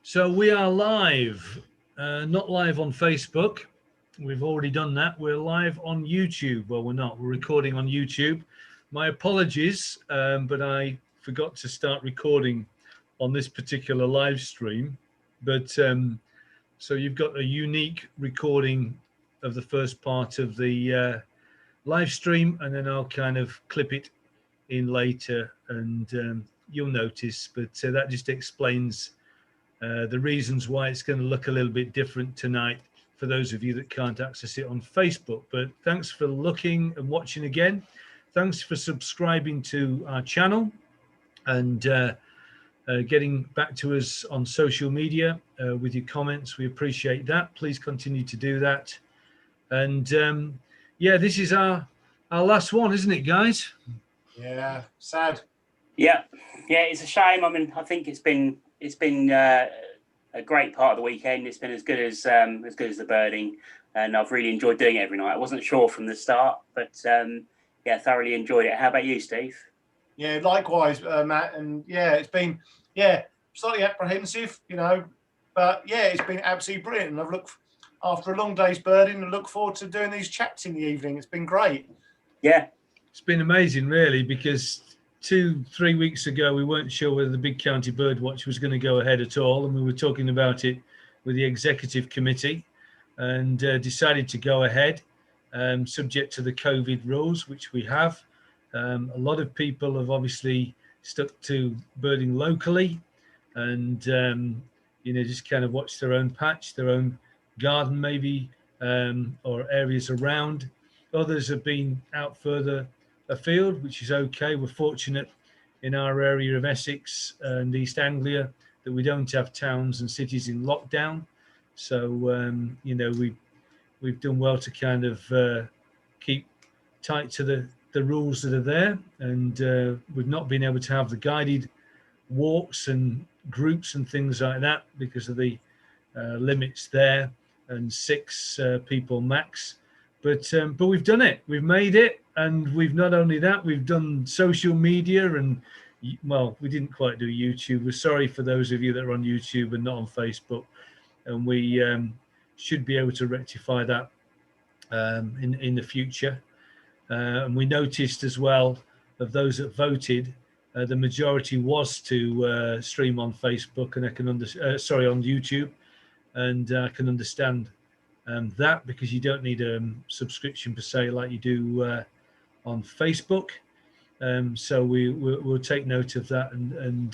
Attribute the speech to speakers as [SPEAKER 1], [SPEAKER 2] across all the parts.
[SPEAKER 1] So we are live, not live on Facebook. We've already done that. We're live on YouTube. Well, we're not. We're recording on YouTube. My apologies, but I forgot to start recording on this particular live stream. But so you've got a unique recording of the first part of the live stream, and then I'll kind of clip it in later, and you'll notice. But that just explains the reasons why it's going to look a little bit different tonight for those of you that can't access it on Facebook. But thanks for looking and watching again. Thanks for subscribing to our channel and getting back to us on social media with your comments. We appreciate that. Please continue to do that. And yeah, this is our last one, isn't it, guys?
[SPEAKER 2] Yeah, sad.
[SPEAKER 3] Yeah, it's a shame. I mean, I think it's been a great part of the weekend. It's been as good as the birding, and I've really enjoyed doing it every night. I wasn't sure from the start, but yeah, thoroughly enjoyed it. How about you, Steve?
[SPEAKER 2] Yeah, likewise, Matt. And yeah, it's been slightly apprehensive, but yeah, it's been absolutely brilliant. And I've looked after a long day's birding and look forward to doing these chats in the evening. It's been great.
[SPEAKER 3] Yeah,
[SPEAKER 1] it's been amazing, really, because 2-3 weeks ago, we weren't sure whether the Big County Birdwatch was going to go ahead at all. And we were talking about it with the executive committee and decided to go ahead, subject to the COVID rules, which we have. A lot of people have obviously stuck to birding locally and, just kind of watch their own patch, their own garden maybe, or areas around. Others have been out further afield, which is okay. We're fortunate in our area of Essex and East Anglia that we don't have towns and cities in lockdown. So we've done well to kind of keep tight to the rules that are there, and we've not been able to have the guided walks and groups and things like that because of the limits there and 6 people max. But we've done it. We've made it. And we've not only that, we've done social media and, well, we didn't quite do YouTube. We're sorry for those of you that are on YouTube and not on Facebook. And we should be able to rectify that in the future. And we noticed as well of those that voted, the majority was to stream on Facebook, and I can on YouTube, and I can understand that, because you don't need a subscription per se like you do on Facebook. So we'll take note of that and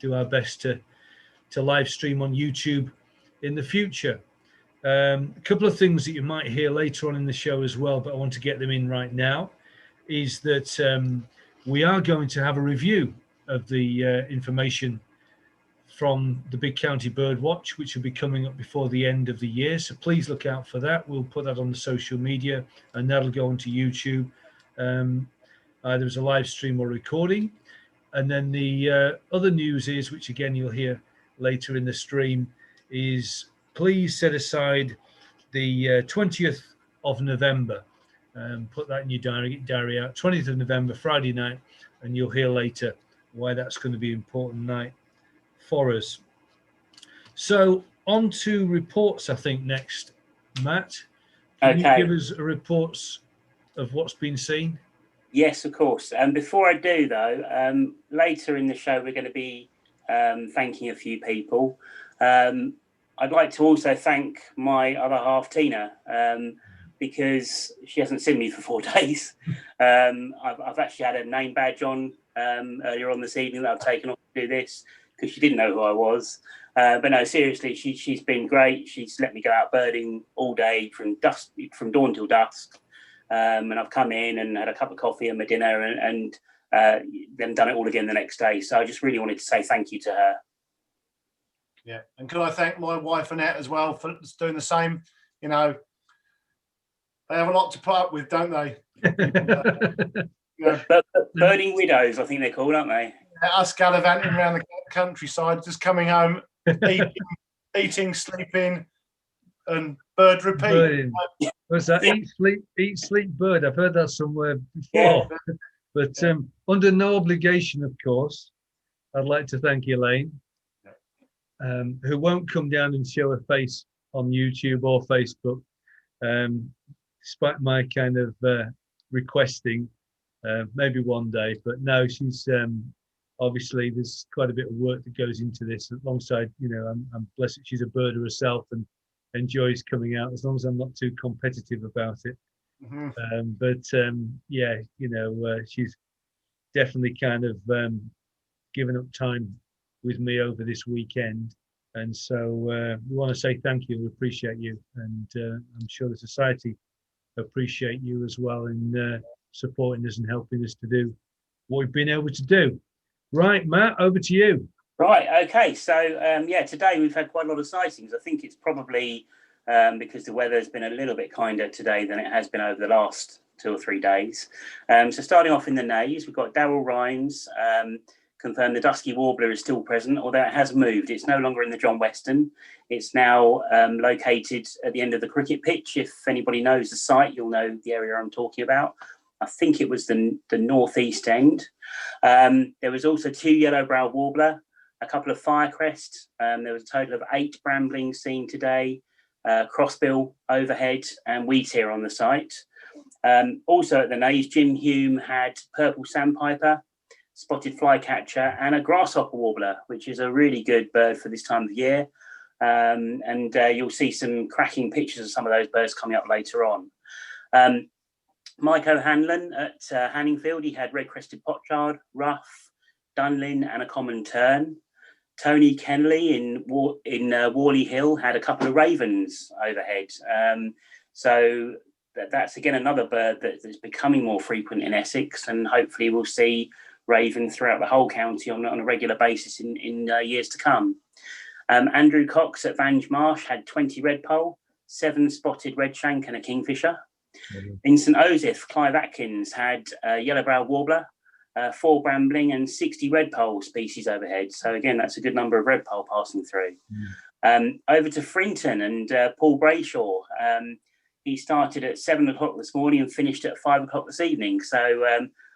[SPEAKER 1] do our best to live stream on YouTube in the future. A couple of things that you might hear later on in the show as well, but I want to get them in right now, is that we are going to have a review of the information from the Big County Birdwatch, which will be coming up before the end of the year. So please look out for that. We'll put that on the social media, and that'll go onto YouTube, either as a live stream or recording. And then the other news is, which again you'll hear later in the stream, is please set aside the 20th of November. Put that in your diary, get your diary out. 20th of November, Friday night, and you'll hear later why that's going to be an important night for us. So on to reports, I think, next, Matt. Can you give us reports of what's been seen?
[SPEAKER 3] Yes, of course. And before I do, though, later in the show, we're going to be thanking a few people. I'd like to also thank my other half, Tina, because she hasn't seen me for 4 days. I've actually had a name badge on earlier on this evening that I've taken off to do this, because she didn't know who I was. But no, seriously, she's been great. She's let me go out birding all day from dawn till dusk. And I've come in and had a cup of coffee and my dinner and then done it all again the next day. So I just really wanted to say thank you to her.
[SPEAKER 2] Yeah, and can I thank my wife Annette as well for doing the same? They have a lot to put up with, don't they?
[SPEAKER 3] Birding widows, I think they're called, aren't they?
[SPEAKER 2] Us gallivanting around the countryside, just coming home, eating, sleeping, and bird repeat.
[SPEAKER 1] Birding. What's that? Yeah. Eat, sleep, bird. I've heard that somewhere before. Yeah. But under no obligation, of course, I'd like to thank Elaine. who won't come down and show her face on YouTube or Facebook, despite my kind of requesting, maybe one day. But no, she's obviously there's quite a bit of work that goes into this. Alongside, you know, I'm blessed that she's a birder herself and enjoys coming out, as long as I'm not too competitive about it. Yeah, you know, she's definitely kind of given up time with me over this weekend, and so we want to say thank you. We appreciate you, and I'm sure the society appreciate you as well in supporting us and helping us to do what we've been able to do. Right, Matt, over to you.
[SPEAKER 3] Right, okay. So yeah, today we've had quite a lot of sightings. I think it's probably because the weather's been a little bit kinder today than it has been over the last 2 or 3 days. So starting off in the Nays, we've got Darrell Rhymes confirmed the dusky warbler is still present, although it has moved. It's no longer in the John Weston. It's now located at the end of the cricket pitch. If anybody knows the site, you'll know the area I'm talking about. I think it was the northeast end. There was also 2 yellow-browed warbler, a couple of firecrest. There was a total of 8 bramblings seen today, crossbill overhead, and wheatear on the site. Also at the Nays, Jim Hume had purple sandpiper, spotted flycatcher, and a grasshopper warbler, which is a really good bird for this time of year. You'll see some cracking pictures of some of those birds coming up later on. Mike O'Hanlon at Hanningfield, he had red-crested pochard, ruff, dunlin, and a common tern. Tony Kenley in Worley Hill had a couple of ravens overhead. So that's again another bird that's becoming more frequent in Essex, and hopefully we'll see raven throughout the whole county on a regular basis in years to come. Andrew Cox at Vange Marsh had 20 redpoll, 7 spotted redshank, and a kingfisher. In St Osyth, Clive Atkins had a yellow-browed warbler, 4 brambling, and 60 redpoll species overhead. So again, that's a good number of redpoll passing through. Over to Frinton and Paul Brayshaw. He started at 7 o'clock this morning and finished at 5 o'clock this evening. So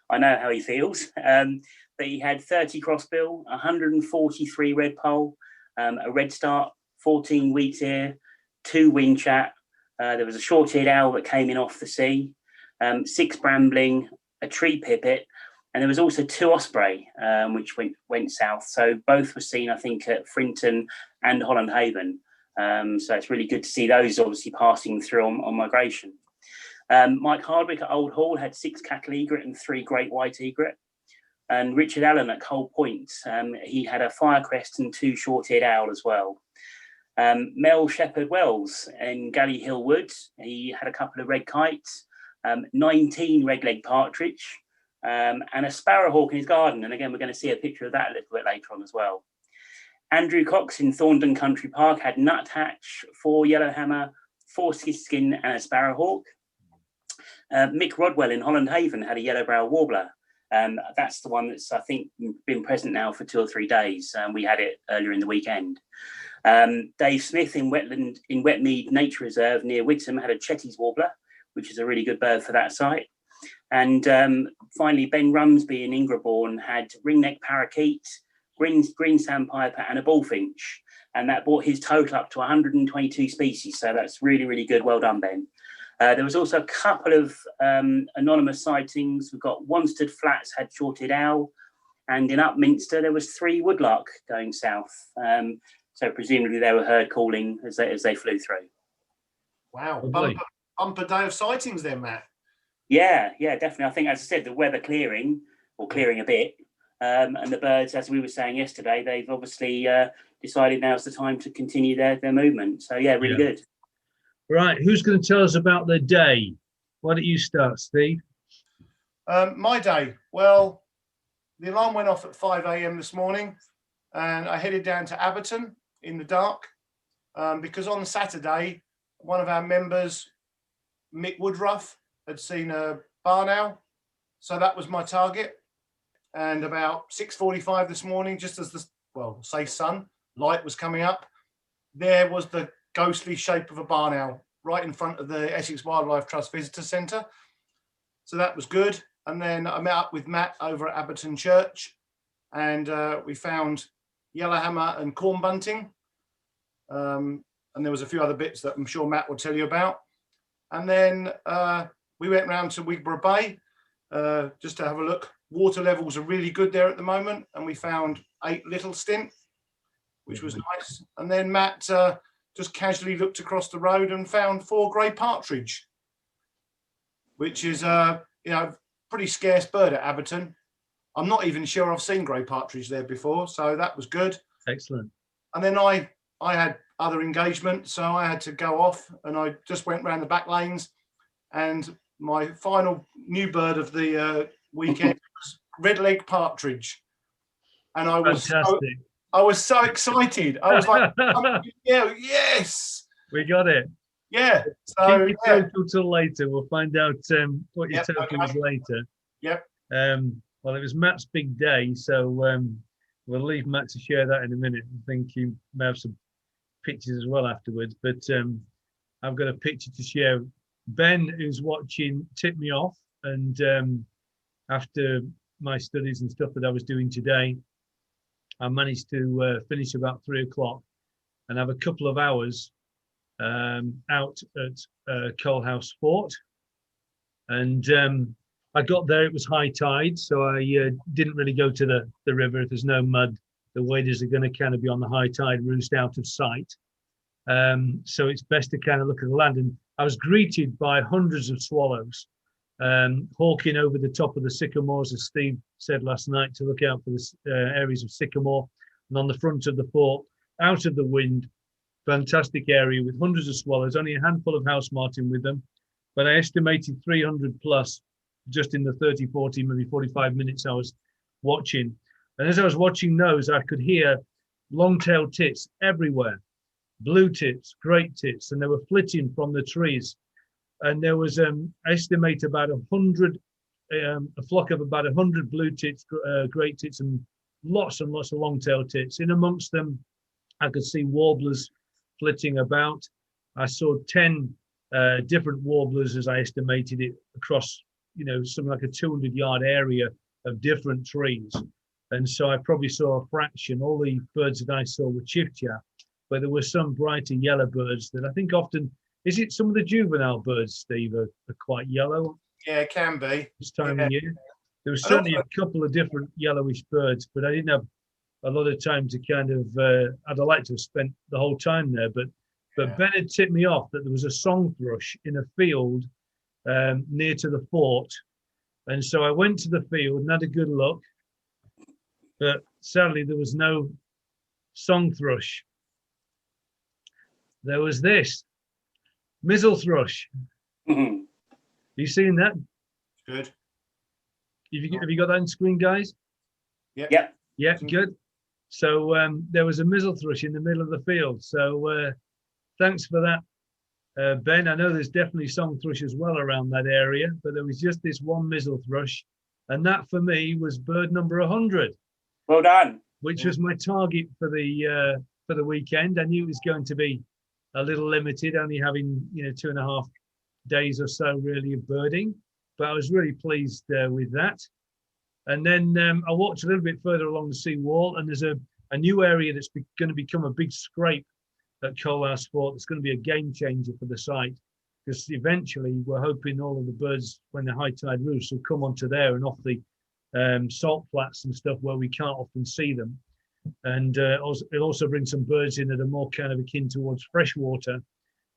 [SPEAKER 3] I know how he feels. But he had 30 crossbill, 143 redpoll, a redstart, 14 wheatear, 2 wingchat. There was a short-eared owl that came in off the sea, 6 brambling, a tree pipit, and there was also 2 osprey, which went south. So both were seen, I think, at Frinton and Holland Haven. So it's really good to see those obviously passing through on migration. Mike Hardwick at Old Hall had 6 cattle egret and 3 great white egret. And Richard Allen at Coal Point, he had a firecrest and 2 short-eared owl as well. Mel Shepherd Wells in Galley Hill Wood, he had a couple of red kites, 19 red-legged partridge, and a sparrowhawk in his garden. And again, we're going to see a picture of that a little bit later on as well. Andrew Cox in Thorndon Country Park had nuthatch, 4 yellowhammer, 4 skin, and a sparrowhawk. Mick Rodwell in Holland Haven had a yellow-browed warbler. That's the one that's, I think, been present now for 2 or 3 days. We had it earlier in the weekend. Dave Smith in Wetmead Nature Reserve near Whittam had a Chetty's warbler, which is a really good bird for that site. And finally, Ben Rumsby in Ingraborn had ringneck parakeet, green sandpiper, and a bullfinch. And that brought his total up to 122 species. So that's really, really good. Well done, Ben. There was also a couple of anonymous sightings. We've got Wanstead Flats had short-eared owl, and in Upminster there was 3 woodlark going south. So presumably they were heard calling as they flew through.
[SPEAKER 2] Wow, bumper day of sightings then, Matt.
[SPEAKER 3] Yeah, definitely. I think, as I said, the weather clearing a bit, and the birds, as we were saying yesterday, they've obviously decided now's the time to continue their movement. So yeah, really good.
[SPEAKER 1] Right, who's going to tell us about their day? Why don't you start, Steve?
[SPEAKER 2] My day. Well, the alarm went off at 5 a.m. this morning, and I headed down to Abberton in the dark because on Saturday, one of our members, Mick Woodruff, had seen a barn owl. So that was my target. And about 6:45 this morning, just as the, light was coming up, there was the ghostly shape of a barn owl right in front of the Essex Wildlife Trust Visitor Centre. So that was good. And then I met up with Matt over at Abberton Church, and we found yellowhammer and corn bunting and there was a few other bits that I'm sure Matt will tell you about. And then we went round to Wigborough Bay just to have a look. Water levels are really good there at the moment, and we found 8 little stint, which was nice. And then Matt just casually looked across the road and found 4 grey partridge, which is pretty scarce bird at Abberton. I'm not even sure I've seen grey partridge there before, so that was good.
[SPEAKER 1] Excellent.
[SPEAKER 2] And then I had other engagements, so I had to go off, and I just went round the back lanes, and my final new bird of the weekend was red-leg partridge, and I was so excited. I was like, yeah, yes,
[SPEAKER 1] we got it.
[SPEAKER 2] Yeah. So
[SPEAKER 1] keep your total till later. We'll find out what your total is later.
[SPEAKER 2] Yep.
[SPEAKER 1] Well, it was Matt's big day, so we'll leave Matt to share that in a minute. I think he may have some pictures as well afterwards, but I've got a picture to share. Ben, who's watching, tipped me off, and after my studies and stuff that I was doing today, I managed to finish about 3 o'clock and have a couple of hours out at Coalhouse Fort. And I got there, it was high tide, so I didn't really go to the river. If there's no mud, the waders are going to kind of be on the high tide roost out of sight. So it's best to kind of look at the land. And I was greeted by hundreds of swallows hawking over the top of the sycamores, as Steve said last night, to look out for the areas of sycamore. And on the front of the fort, out of the wind, fantastic area with hundreds of swallows, only a handful of house martin with them. But I estimated 300 plus just in the 30, 40, maybe 45 minutes I was watching. And as I was watching those, I could hear long-tailed tits everywhere. Blue tits, great tits, and they were flitting from the trees. And there was, I estimate about 100, a flock of about 100 blue tits, great tits, and lots of long-tailed tits. In amongst them, I could see warblers flitting about. I saw 10 different warblers, as I estimated it, across, something like a 200-yard area of different trees. And so I probably saw a fraction. All the birds that I saw were chiffchaff, but there were some brighter yellow birds that I think often, is it some of the juvenile birds, Steve, are quite yellow?
[SPEAKER 2] Yeah, it can be.
[SPEAKER 1] This time of year. There was certainly a couple of different yellowish birds, but I didn't have a lot of time to kind of, I'd like to have spent the whole time there, but Ben had tipped me off that there was a song thrush in a field near to the fort. And so I went to the field and had a good look, but sadly there was no song thrush. There was this mizzle thrush.
[SPEAKER 3] Mm-hmm.
[SPEAKER 1] You seen that?
[SPEAKER 2] Good.
[SPEAKER 1] Have you got that on screen, guys?
[SPEAKER 2] Yeah.
[SPEAKER 1] Yeah, good. So there was a mizzle thrush in the middle of the field. So thanks for that, Ben. I know there's definitely song thrush as well around that area, but there was just this one mizzle thrush, and that for me was bird number 100.
[SPEAKER 3] Well done.
[SPEAKER 1] Which was my target for the weekend. I knew it was going to be a little limited, only having 2.5 days or so really of birding, but I was really pleased with that. And then I walked a little bit further along the sea wall, and there's a new area that's going to become a big scrape at Coalhouse Fort. It's going to be a game changer for the site, because eventually we're hoping all of the birds, when the high tide roosts, will come onto there and off the salt flats and stuff where we can't often see them. And it'll also bring some birds in that are more kind of akin towards freshwater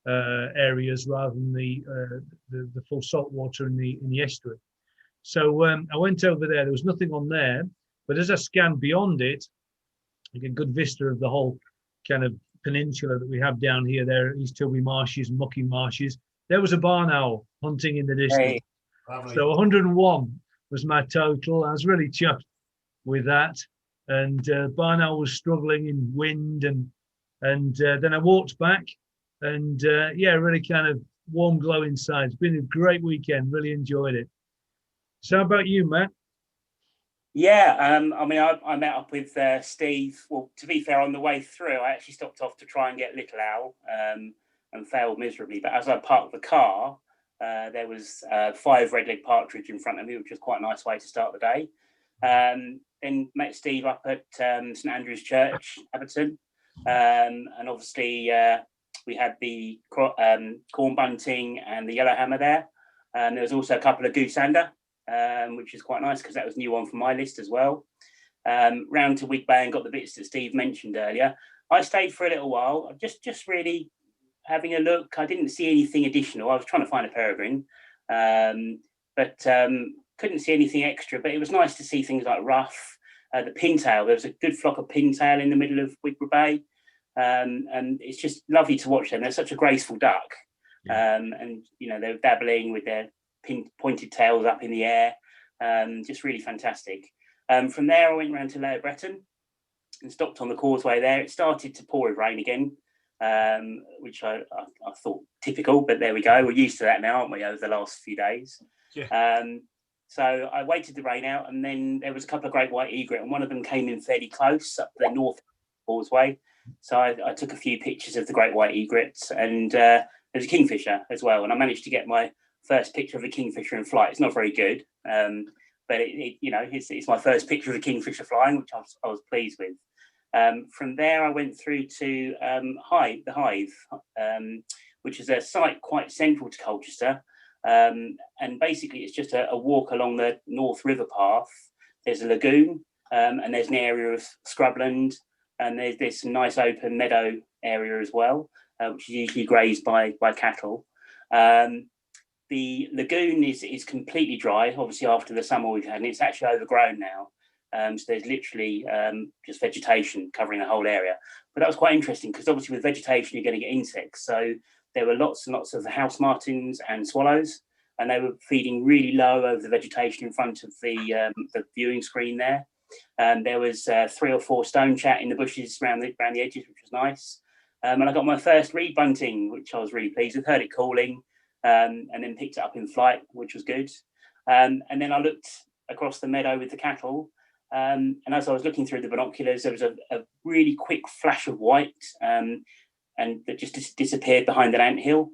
[SPEAKER 1] areas rather than the full salt water in the estuary. So I went over there. There was nothing on there, but as I scanned beyond it, I get a good vista of the whole kind of peninsula that we have down here. There, East Tilbury marshes, mucky marshes. There was a barn owl hunting in the distance.
[SPEAKER 2] Hey,
[SPEAKER 1] so 101 was my total. I was really chuffed with that. And barn owl was struggling in wind, and then I walked back, and really kind of warm glow inside. It's been a great weekend. Really enjoyed it. So how about you, Matt?
[SPEAKER 3] Yeah, I met up with Steve. Well, to be fair, on the way through, I actually stopped off to try and get little owl and failed miserably. But as I parked the car, there was 5 red-leg partridge in front of me, which was quite a nice way to start the day. Then met Steve up at St Andrew's Church, Abberton. and obviously we had the corn bunting and the yellowhammer there. There was also a couple of goosander, which is quite nice because that was a new one from my list as well. Round to Wigbay and got the bits that Steve mentioned earlier. I stayed for a little while, just really having a look. I didn't see anything additional. I was trying to find a peregrine, but couldn't see anything extra. But it was nice to see things like ruff, the pintail. There was a good flock of pintail in the middle of Wigbay Bay, and it's just lovely to watch them. They're such a graceful duck, and they're dabbling with their pointed tails up in the air, just really fantastic. From there, I went round to Lower Breton and stopped on the causeway there. It started to pour with rain again, which I thought typical, but there we go. We're used to that now, aren't we, over the last few days? Yeah. So I waited the rain out, and then there was a couple of great white egret, and one of them came in fairly close up the north causeway. So I took a few pictures of the great white egrets, and there's a kingfisher as well. And I managed to get my first picture of a kingfisher in flight. It's not very good, but it's my first picture of a kingfisher flying, which I was pleased with. From there, I went through to the Hive, which is a site quite central to Colchester. And basically, it's just a walk along the North River path. There's a lagoon, and there's an area of scrubland, and there's some nice open meadow area as well, which is usually grazed by cattle. The lagoon is completely dry, obviously after the summer we've had, and it's actually overgrown now. So there's literally just vegetation covering the whole area. But that was quite interesting because obviously with vegetation, you're going to get insects. So there were lots and lots of house martins and swallows, and they were feeding really low over the vegetation in front of the viewing screen there. There was 3 or 4 stone chat in the bushes around the edges, which was nice. And I got my first reed bunting, which I was really pleased with. Heard it calling, and then picked it up in flight, which was good. And then I looked across the meadow with the cattle. And as I was looking through the binoculars, there was a really quick flash of white, and that just disappeared behind an anthill.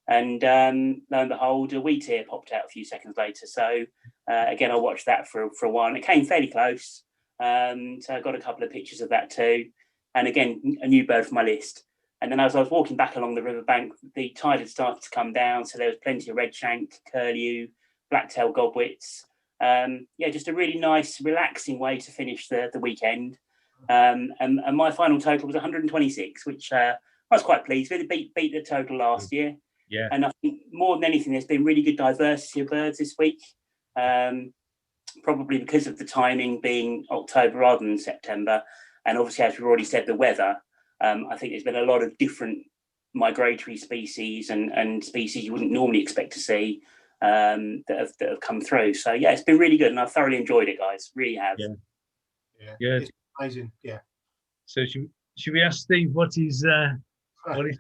[SPEAKER 3] And lo and behold, a wheatear popped out a few seconds later. So again, I watched that for a while, and it came fairly close. So I got a couple of pictures of that too. And again, a new bird for my list. And then as I was walking back along the riverbank, the tide had started to come down. So there was plenty of redshank, curlew, blacktail godwits. Just a really nice, relaxing way to finish the weekend. And my final total was 126, which I was quite pleased with. It beat the total last year. Yeah. And I think more than anything, there's been really good diversity of birds this week. Probably because of the timing being October rather than September. And obviously, as we've already said, the weather. I think there's been a lot of different migratory species and species you wouldn't normally expect to see that have come through. So yeah, it's been really good, and I've thoroughly enjoyed it, guys. Really have.
[SPEAKER 2] Yeah. It's amazing. Yeah.
[SPEAKER 1] So should we ask Steve what his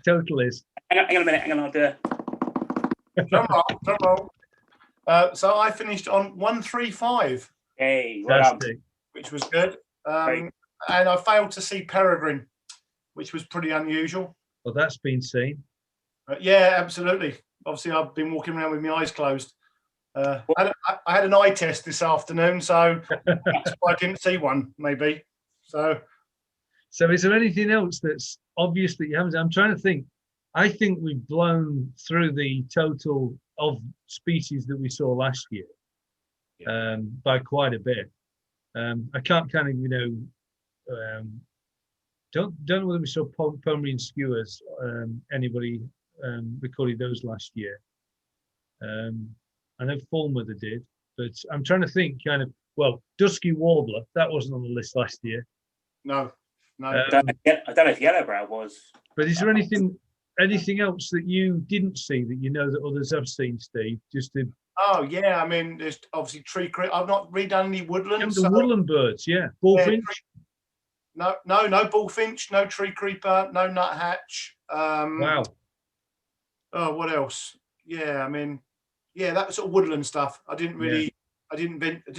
[SPEAKER 1] total is?
[SPEAKER 3] Hang on a minute. Hang on, I'll do it.
[SPEAKER 2] Drum roll. So I finished on 135.
[SPEAKER 3] Hey, well done.
[SPEAKER 2] Which was good. And I failed to see peregrine, which was pretty unusual.
[SPEAKER 1] Well, that's been seen.
[SPEAKER 2] Yeah, absolutely. Obviously, I've been walking around with my eyes closed. I had an eye test this afternoon, so that's why I didn't see one, maybe. So
[SPEAKER 1] is there anything else that's obvious that you haven't? I'm trying to think. I think we've blown through the total of species that we saw last year by quite a bit. I can't kind of, don't know whether we saw Pomeranian skewers, anybody recorded those last year. I know Fulmother did, but I'm trying to think dusky warbler, that wasn't on the list last year.
[SPEAKER 2] No.
[SPEAKER 3] I don't know if yellowbrow was.
[SPEAKER 1] But is there anything else that you didn't see that you know that others have seen, Steve?
[SPEAKER 2] Oh yeah, I mean, there's obviously tree creep. I've not redone any woodland.
[SPEAKER 1] The woodland birds, yeah. Bullfinch.
[SPEAKER 2] No bullfinch, no tree creeper, no nuthatch.
[SPEAKER 1] Wow.
[SPEAKER 2] Oh, what else? Yeah, I mean, that sort of woodland stuff. I didn't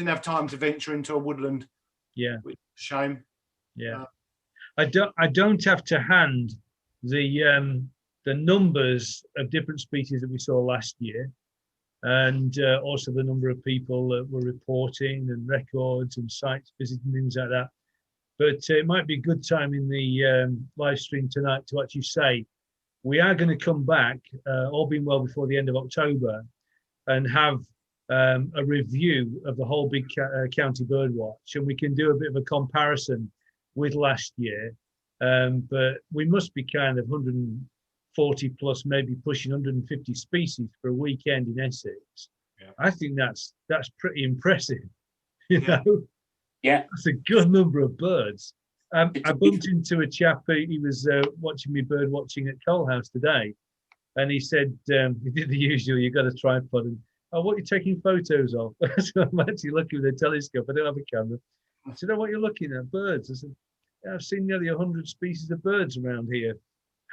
[SPEAKER 2] have time to venture into a woodland.
[SPEAKER 1] Yeah.
[SPEAKER 2] Which is a shame.
[SPEAKER 1] Yeah. I don't have to hand the numbers of different species that we saw last year, and also the number of people that were reporting and records and sites visiting, things like that. But it might be a good time in the live stream tonight to actually say we are going to come back, all being well, before the end of October, and have a review of the whole big county birdwatch, and we can do a bit of a comparison with last year. But we must be kind of 140 plus, maybe pushing 150 species for a weekend in Essex.
[SPEAKER 2] Yeah.
[SPEAKER 1] I think that's pretty impressive. You
[SPEAKER 2] Yeah.
[SPEAKER 1] know,
[SPEAKER 3] Yeah,
[SPEAKER 1] that's a good number of birds. I bumped into a chap. He was watching me bird watching at Coalhouse today, and he said he did the usual. You got a tripod, and what are you taking photos of? So I'm actually looking with a telescope. I don't have a camera. I said, what are you looking at? Birds. I said, yeah, I've seen nearly 100 species of birds around here.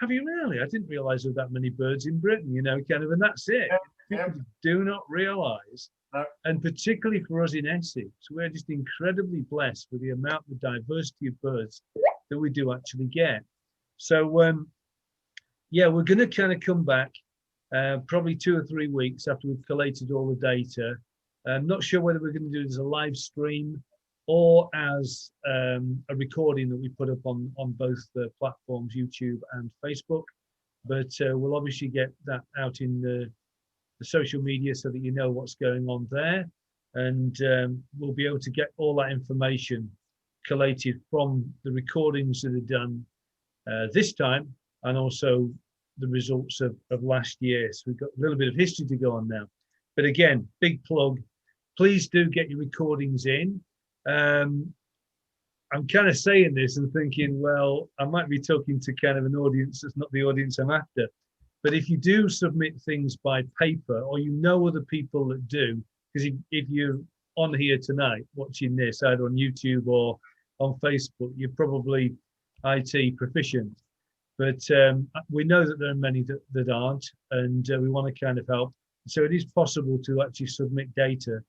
[SPEAKER 1] Have you really? I didn't realise there were that many birds in Britain. You know, kind of, and that's it.
[SPEAKER 2] Yeah.
[SPEAKER 1] People do not realise.
[SPEAKER 2] No.
[SPEAKER 1] And particularly for us in Essex, we're just incredibly blessed with the amount of diversity of birds that we do actually get. So, yeah, we're going to kind of come back probably 2 or 3 weeks after we've collated all the data. I'm not sure whether we're going to do it as a live stream or as a recording that we put up on both the platforms, YouTube and Facebook. But we'll obviously get that out in the social media so that you know what's going on there, and we'll be able to get all that information collated from the recordings that are done this time, and also the results of last year. So we've got a little bit of history to go on now. But again, big plug, please do get your recordings in. I'm kind of saying this and thinking, well, I might be talking to kind of an audience that's not the audience I'm after. But if you do submit things by paper, or you know other people that do, because if you're on here tonight watching this, either on YouTube or on Facebook, you're probably IT proficient. But we know that there are many that aren't, and we want to kind of help. So it is possible to actually submit data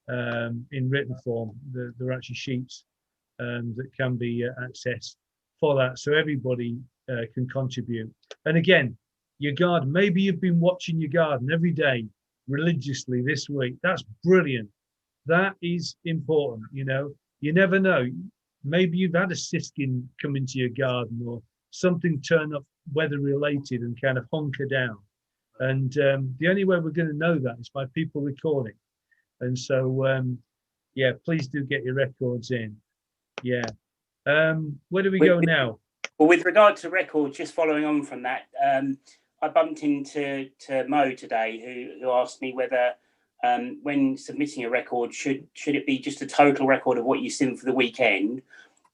[SPEAKER 1] in written form. There are actually sheets that can be accessed for that, so everybody can contribute. And again, your garden, maybe you've been watching your garden every day religiously this week. That's brilliant. That is important. You know, you never know. Maybe you've had a siskin come into your garden, or something turn up weather related and kind of hunker down. And the only way we're going to know that is by people recording. And so, yeah, please do get your records in. Yeah. Where do we go now?
[SPEAKER 3] Well, with regard to records, just following on from that, I bumped into Mo today, who asked me whether, when submitting a record, should it be just a total record of what you've seen for the weekend,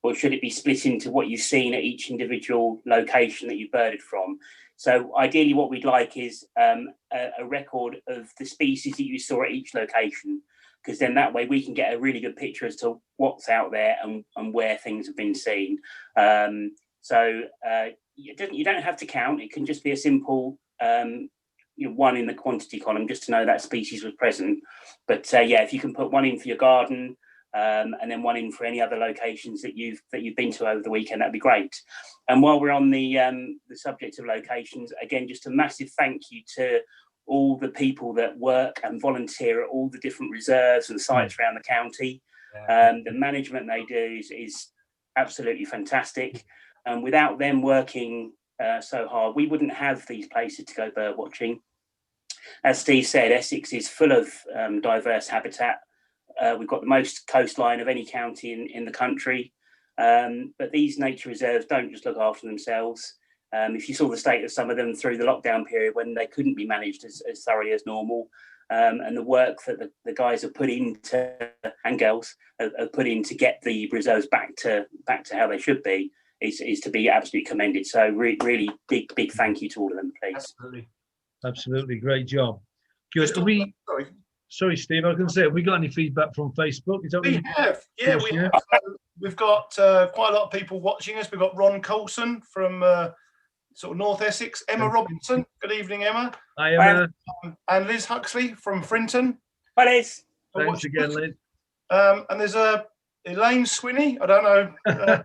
[SPEAKER 3] or should it be split into what you've seen at each individual location that you birded from? So ideally, what we'd like is a record of the species that you saw at each location, because then that way we can get a really good picture as to what's out there and where things have been seen. So you don't have to count. It can just be a simple one in the quantity column, just to know that species was present. But yeah, if you can put one in for your garden, and then one in for any other locations that you've been to over the weekend, that'd be great. And while we're on the subject of locations, again, just a massive thank you to all the people that work and volunteer at all the different reserves and sites around the county. The management they do is absolutely fantastic. And without them working so hard, we wouldn't have these places to go bird watching. As Steve said, Essex is full of diverse habitat. We've got the most coastline of any county in the country. But these nature reserves don't just look after themselves. If you saw the state of some of them through the lockdown period when they couldn't be managed as thoroughly as normal, and the work that the guys have put into, and girls have put in to get the reserves back to how they should be, is to be absolutely commended. So really big thank you to all of them, please.
[SPEAKER 1] Absolutely, great job. Good. Sorry, Steve, I was going to say, have we got any feedback from Facebook?
[SPEAKER 2] We have. We've got quite a lot of people watching us. We've got Ron Coulson from sort of North Essex, Emma Robinson. Good evening, Emma.
[SPEAKER 1] Hi, Emma.
[SPEAKER 2] And Liz Huxley from Frinton.
[SPEAKER 3] Hi, Liz.
[SPEAKER 1] Thanks again, Liz.
[SPEAKER 2] And there's Elaine Swinney. I don't know.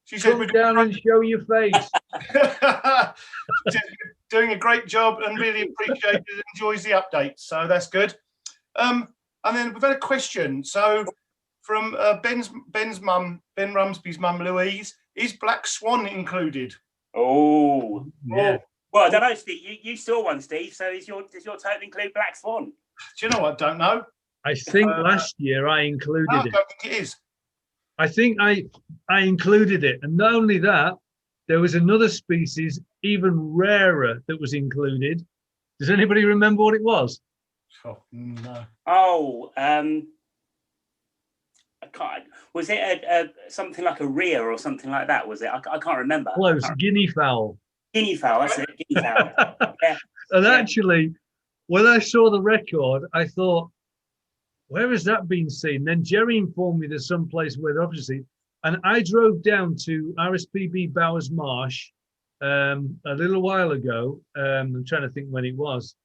[SPEAKER 2] She said,
[SPEAKER 1] "Come down and show your face."
[SPEAKER 2] Doing a great job and really appreciates it. Enjoys the updates, so that's good. And then we've had a question. So from Ben's mum, Ben Rumsby's mum, Louise. Is Black Swan included?
[SPEAKER 3] Oh,
[SPEAKER 1] Yeah.
[SPEAKER 3] Well, I don't know, Steve. You saw one, Steve. So does your total include Black Swan?
[SPEAKER 2] Do you know what? I don't know.
[SPEAKER 1] I think last year I included
[SPEAKER 2] No, I
[SPEAKER 1] it.
[SPEAKER 2] don't think it is.
[SPEAKER 1] I think I included it, and not only that, there was another species even rarer that was included. Does anybody remember what it was?
[SPEAKER 2] Oh, no.
[SPEAKER 3] Oh, I can't. Was it a something like a rhea or something like that? Was it? I can't remember.
[SPEAKER 1] Close, guinea fowl.
[SPEAKER 3] Guinea fowl. That's it. Guinea fowl. Yeah.
[SPEAKER 1] And actually, when I saw the record, I thought, where has that been seen? Then Jerry informed me there's some place where obviously, and I drove down to RSPB Bowers Marsh a little while ago. I'm trying to think when it was.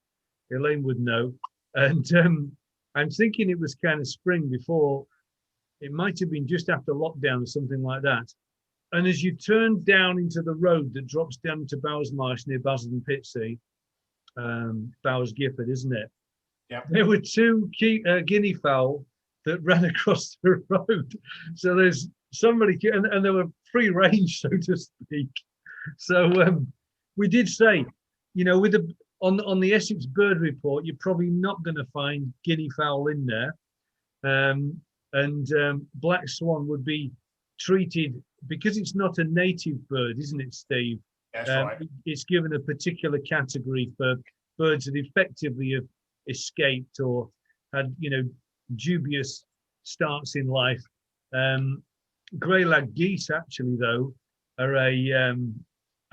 [SPEAKER 1] Elaine would know. And I'm thinking it was kind of spring before. It might have been just after lockdown or something like that. And as you turn down into the road that drops down to Bowers Marsh near Basildon Pitsea, Bowers Gifford, isn't it?
[SPEAKER 2] Yeah.
[SPEAKER 1] There were two guinea fowl that ran across the road. So there's somebody, and they were free range, so to speak. So we did say, you know, with on the Essex Bird Report, you're probably not going to find guinea fowl in there. Black swan would be treated, because it's not a native bird, isn't it, Steve?
[SPEAKER 2] That's right.
[SPEAKER 1] It's given a particular category for birds that effectively have escaped or had, you know, dubious starts in life. Grey-lag geese, actually, though, are a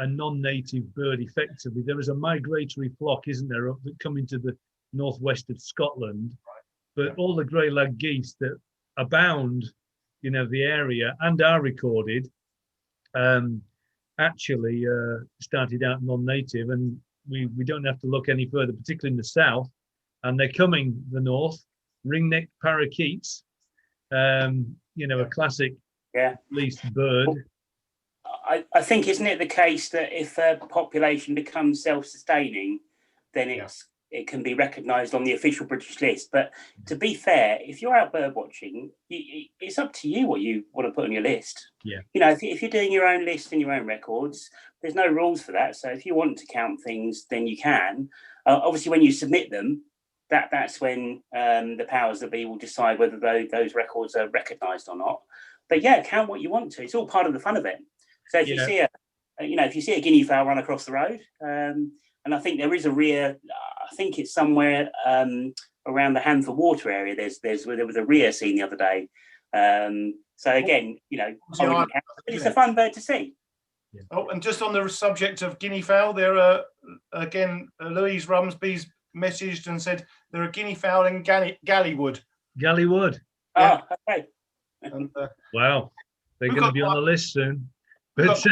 [SPEAKER 1] non-native bird. Effectively, there is a migratory flock, isn't there, that come into the northwest of Scotland. But all the grey-lag geese that abound, you know, the area and are recorded, actually started out non-native, and we don't have to look any further, particularly in the south. And they're coming the north. Ring-necked parakeets, you know, a classic least bird.
[SPEAKER 3] I think, isn't it the case that if a population becomes self-sustaining, then it can be recognised on the official British list. But to be fair, if you're out bird watching, it's up to you what you want to put on your list.
[SPEAKER 1] Yeah.
[SPEAKER 3] You know, if you're doing your own list and your own records, there's no rules for that. So if you want to count things, then you can. Obviously, when you submit them, that's when the powers that be will decide whether those records are recognised or not. But yeah, count what you want to. It's all part of the fun of it. So if you see if you see a guinea fowl run across the road, and I think there is a rhea, I think it's somewhere around the Hanford Water area. There was a rhea seen the other day. So again, you know, it's a fun bird to see.
[SPEAKER 2] Yeah. Oh, and just on the subject of guinea fowl, there are again Louise Rumsby's messaged and said there are guinea fowl in Gallywood.
[SPEAKER 1] Gallywood.
[SPEAKER 3] Yeah. Oh, okay.
[SPEAKER 2] And,
[SPEAKER 1] wow, they're going to be on the list soon. But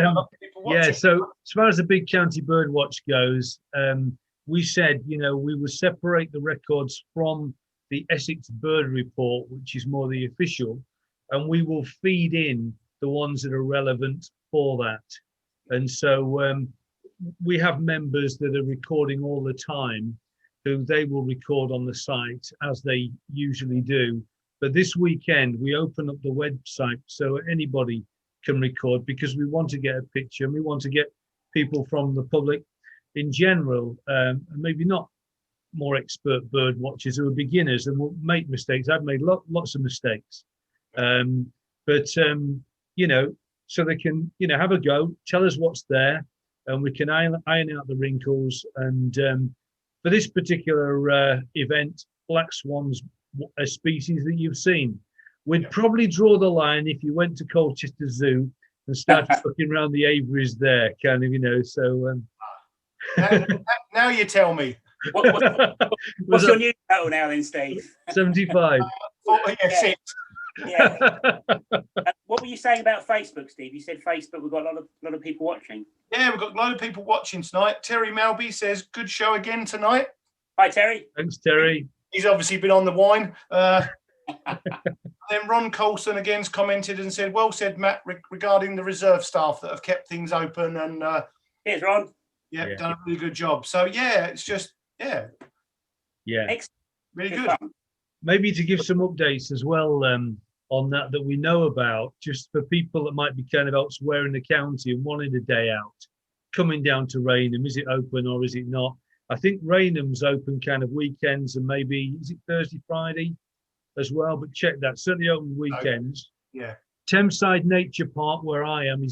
[SPEAKER 2] yeah,
[SPEAKER 1] so as far as the Big County Birdwatch goes, we said, you know, we would separate the records from the Essex Bird Report, which is more the official, and we will feed in the ones that are relevant for that. And so we have members that are recording all the time, who they will record on the site as they usually do. But this weekend, we open up the website so anybody can record, because we want to get a picture and we want to get people from the public in general, and maybe not more expert bird watchers who are beginners and will make mistakes. I've made lots of mistakes. You know, so they can, you know, have a go, tell us what's there, and we can iron out the wrinkles. And for this particular event, black swans, a species that you've seen. We'd probably draw the line if you went to Colchester Zoo and started looking around the aviaries there, kind of, you know. So
[SPEAKER 2] now you tell me.
[SPEAKER 3] What's your new total now, then, Steve?
[SPEAKER 1] 75.
[SPEAKER 2] 6.
[SPEAKER 3] Yeah. What were you saying about Facebook, Steve? You said Facebook, we've got a lot of people watching.
[SPEAKER 2] Yeah, we've got a lot of people watching tonight. Terry Melby says, good show again tonight.
[SPEAKER 3] Hi, Terry.
[SPEAKER 1] Thanks, Terry.
[SPEAKER 2] He's obviously been on the wine. Then Ron Colson again's commented and said, well said, Matt, regarding the reserve staff that have kept things open. And
[SPEAKER 3] here's Ron.
[SPEAKER 2] Yeah, done a really good job. So, yeah, it's just,
[SPEAKER 1] yeah.
[SPEAKER 3] Excellent.
[SPEAKER 2] Really good.
[SPEAKER 1] Maybe to give some updates as well, on that we know about, just for people that might be kind of elsewhere in the county and wanting a day out, coming down to Rainham? Is it open or is it not? I think Rainham's open kind of weekends and maybe, is it Thursday, Friday as well? But check that. Certainly open weekends.
[SPEAKER 2] Yeah.
[SPEAKER 1] Thameside Nature Park, where I am,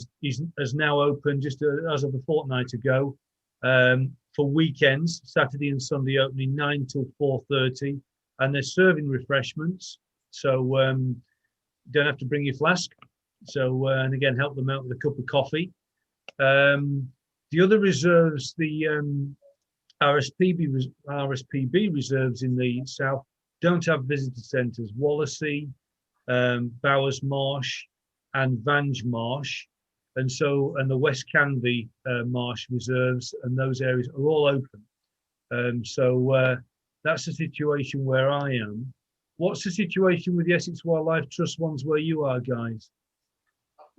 [SPEAKER 1] has now opened just as of a fortnight ago, for weekends, Saturday and Sunday opening 9 till 4:30, and they're serving refreshments, so you don't have to bring your flask. So and again, help them out with a cup of coffee. The other reserves, the RSPB reserves in the south don't have visitor centres. Wallasey, Bowers Marsh and Vange Marsh, and the West Canby Marsh reserves, and those areas are all open. So that's the situation where I am. What's the situation with the Essex Wildlife Trust ones where you are, guys?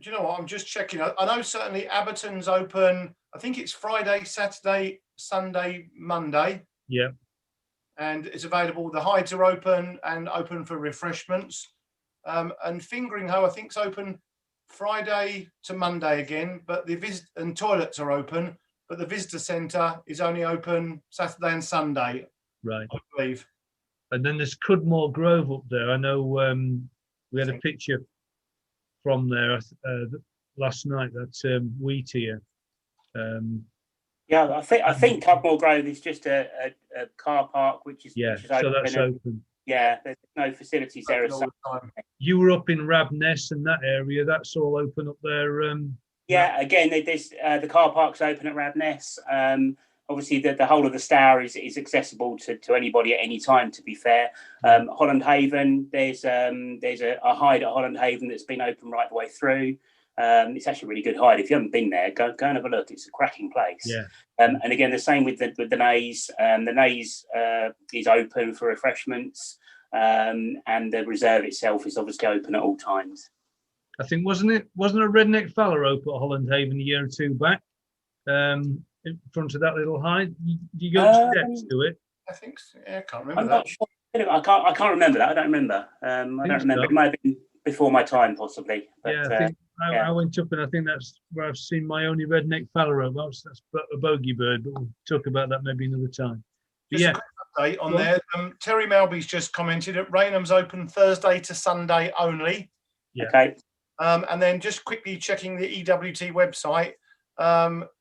[SPEAKER 2] Do you know what? I'm just checking. I know certainly Abberton's open. I think it's Friday, Saturday, Sunday, Monday.
[SPEAKER 1] Yeah.
[SPEAKER 2] And it's available. The hides are open and open for refreshments. And Fingering Hoe, I think, is open Friday to Monday again, but and toilets are open, but the visitor centre is only open Saturday and Sunday.
[SPEAKER 1] Right.
[SPEAKER 2] I believe.
[SPEAKER 1] And then there's Cudmore Grove up there. I know we had a picture from there last night. That's wheat here.
[SPEAKER 3] Yeah, I think Cudmore Grove is just a car park, which is
[SPEAKER 1] yeah.
[SPEAKER 3] Which is open.
[SPEAKER 1] So that's open.
[SPEAKER 3] Yeah, there's no facilities there.
[SPEAKER 1] You were up in Rabness and that area. That's all open up there.
[SPEAKER 3] Yeah, again, there's the car park's open at Rabness. Obviously, the whole of the Stour is accessible to anybody at any time. To be fair, Holland Haven, there's a hide at Holland Haven that's been open right the way through. It's actually a really good hide. If you haven't been there, go and have a look. It's a cracking place.
[SPEAKER 1] Yeah.
[SPEAKER 3] And again, the same with the Naze. The Naze is open for refreshments, and the reserve itself is obviously open at all times.
[SPEAKER 1] I think wasn't a redneck fella open at Holland Haven a year or two back, in front of that little hide? You go steps to it.
[SPEAKER 2] I think so. Yeah, I can't remember.
[SPEAKER 3] I'm not sure. I can't remember that. I don't remember. I don't remember. So. It might have been before my time, possibly. But,
[SPEAKER 1] yeah, I think I went up, and I think that's where I've seen my only redneck fallow. That's a bogey bird, but we'll talk about that maybe another time. But
[SPEAKER 2] just a quick update on there. Terry Melby's just commented that Rainham's open Thursday to Sunday only.
[SPEAKER 1] Yeah.
[SPEAKER 3] Okay.
[SPEAKER 2] And then just quickly checking the EWT website.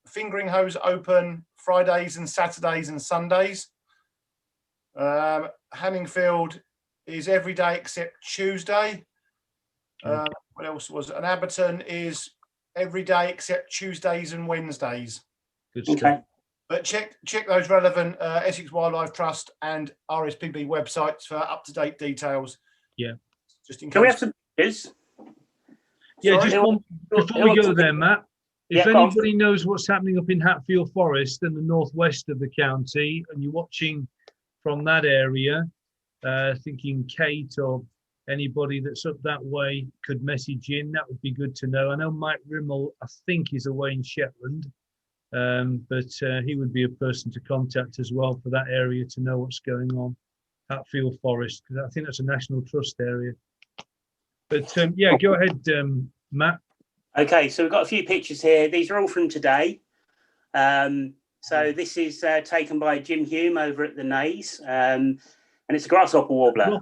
[SPEAKER 2] Fingering Hoe's open Fridays and Saturdays and Sundays. Hanningfield is every day except Tuesday. What else was it? And Abberton is every day except Tuesdays and Wednesdays.
[SPEAKER 1] Good stuff.
[SPEAKER 3] Okay.
[SPEAKER 2] But check those relevant Essex Wildlife Trust and RSPB websites for up-to-date details.
[SPEAKER 1] Yeah.
[SPEAKER 2] Just in case.
[SPEAKER 3] Can we have some pictures?
[SPEAKER 1] Yeah,
[SPEAKER 3] Sorry,
[SPEAKER 1] just one before we go there, Matt. If
[SPEAKER 3] Yeah,
[SPEAKER 1] anybody knows what's happening up in Hatfield Forest in the northwest of the county, and you're watching from that area, thinking Kate or anybody that's up that way could message in, that would be good to know. I know Mike Rimmel, I think, is away in Shetland, but he would be a person to contact as well for that area to know what's going on. Hatfield Forest, because I think that's a National Trust area. But yeah, go ahead, Matt.
[SPEAKER 3] Okay, so we've got a few pictures here. These are all from today. So this is taken by Jim Hume over at the Naze, and it's a grasshopper warbler.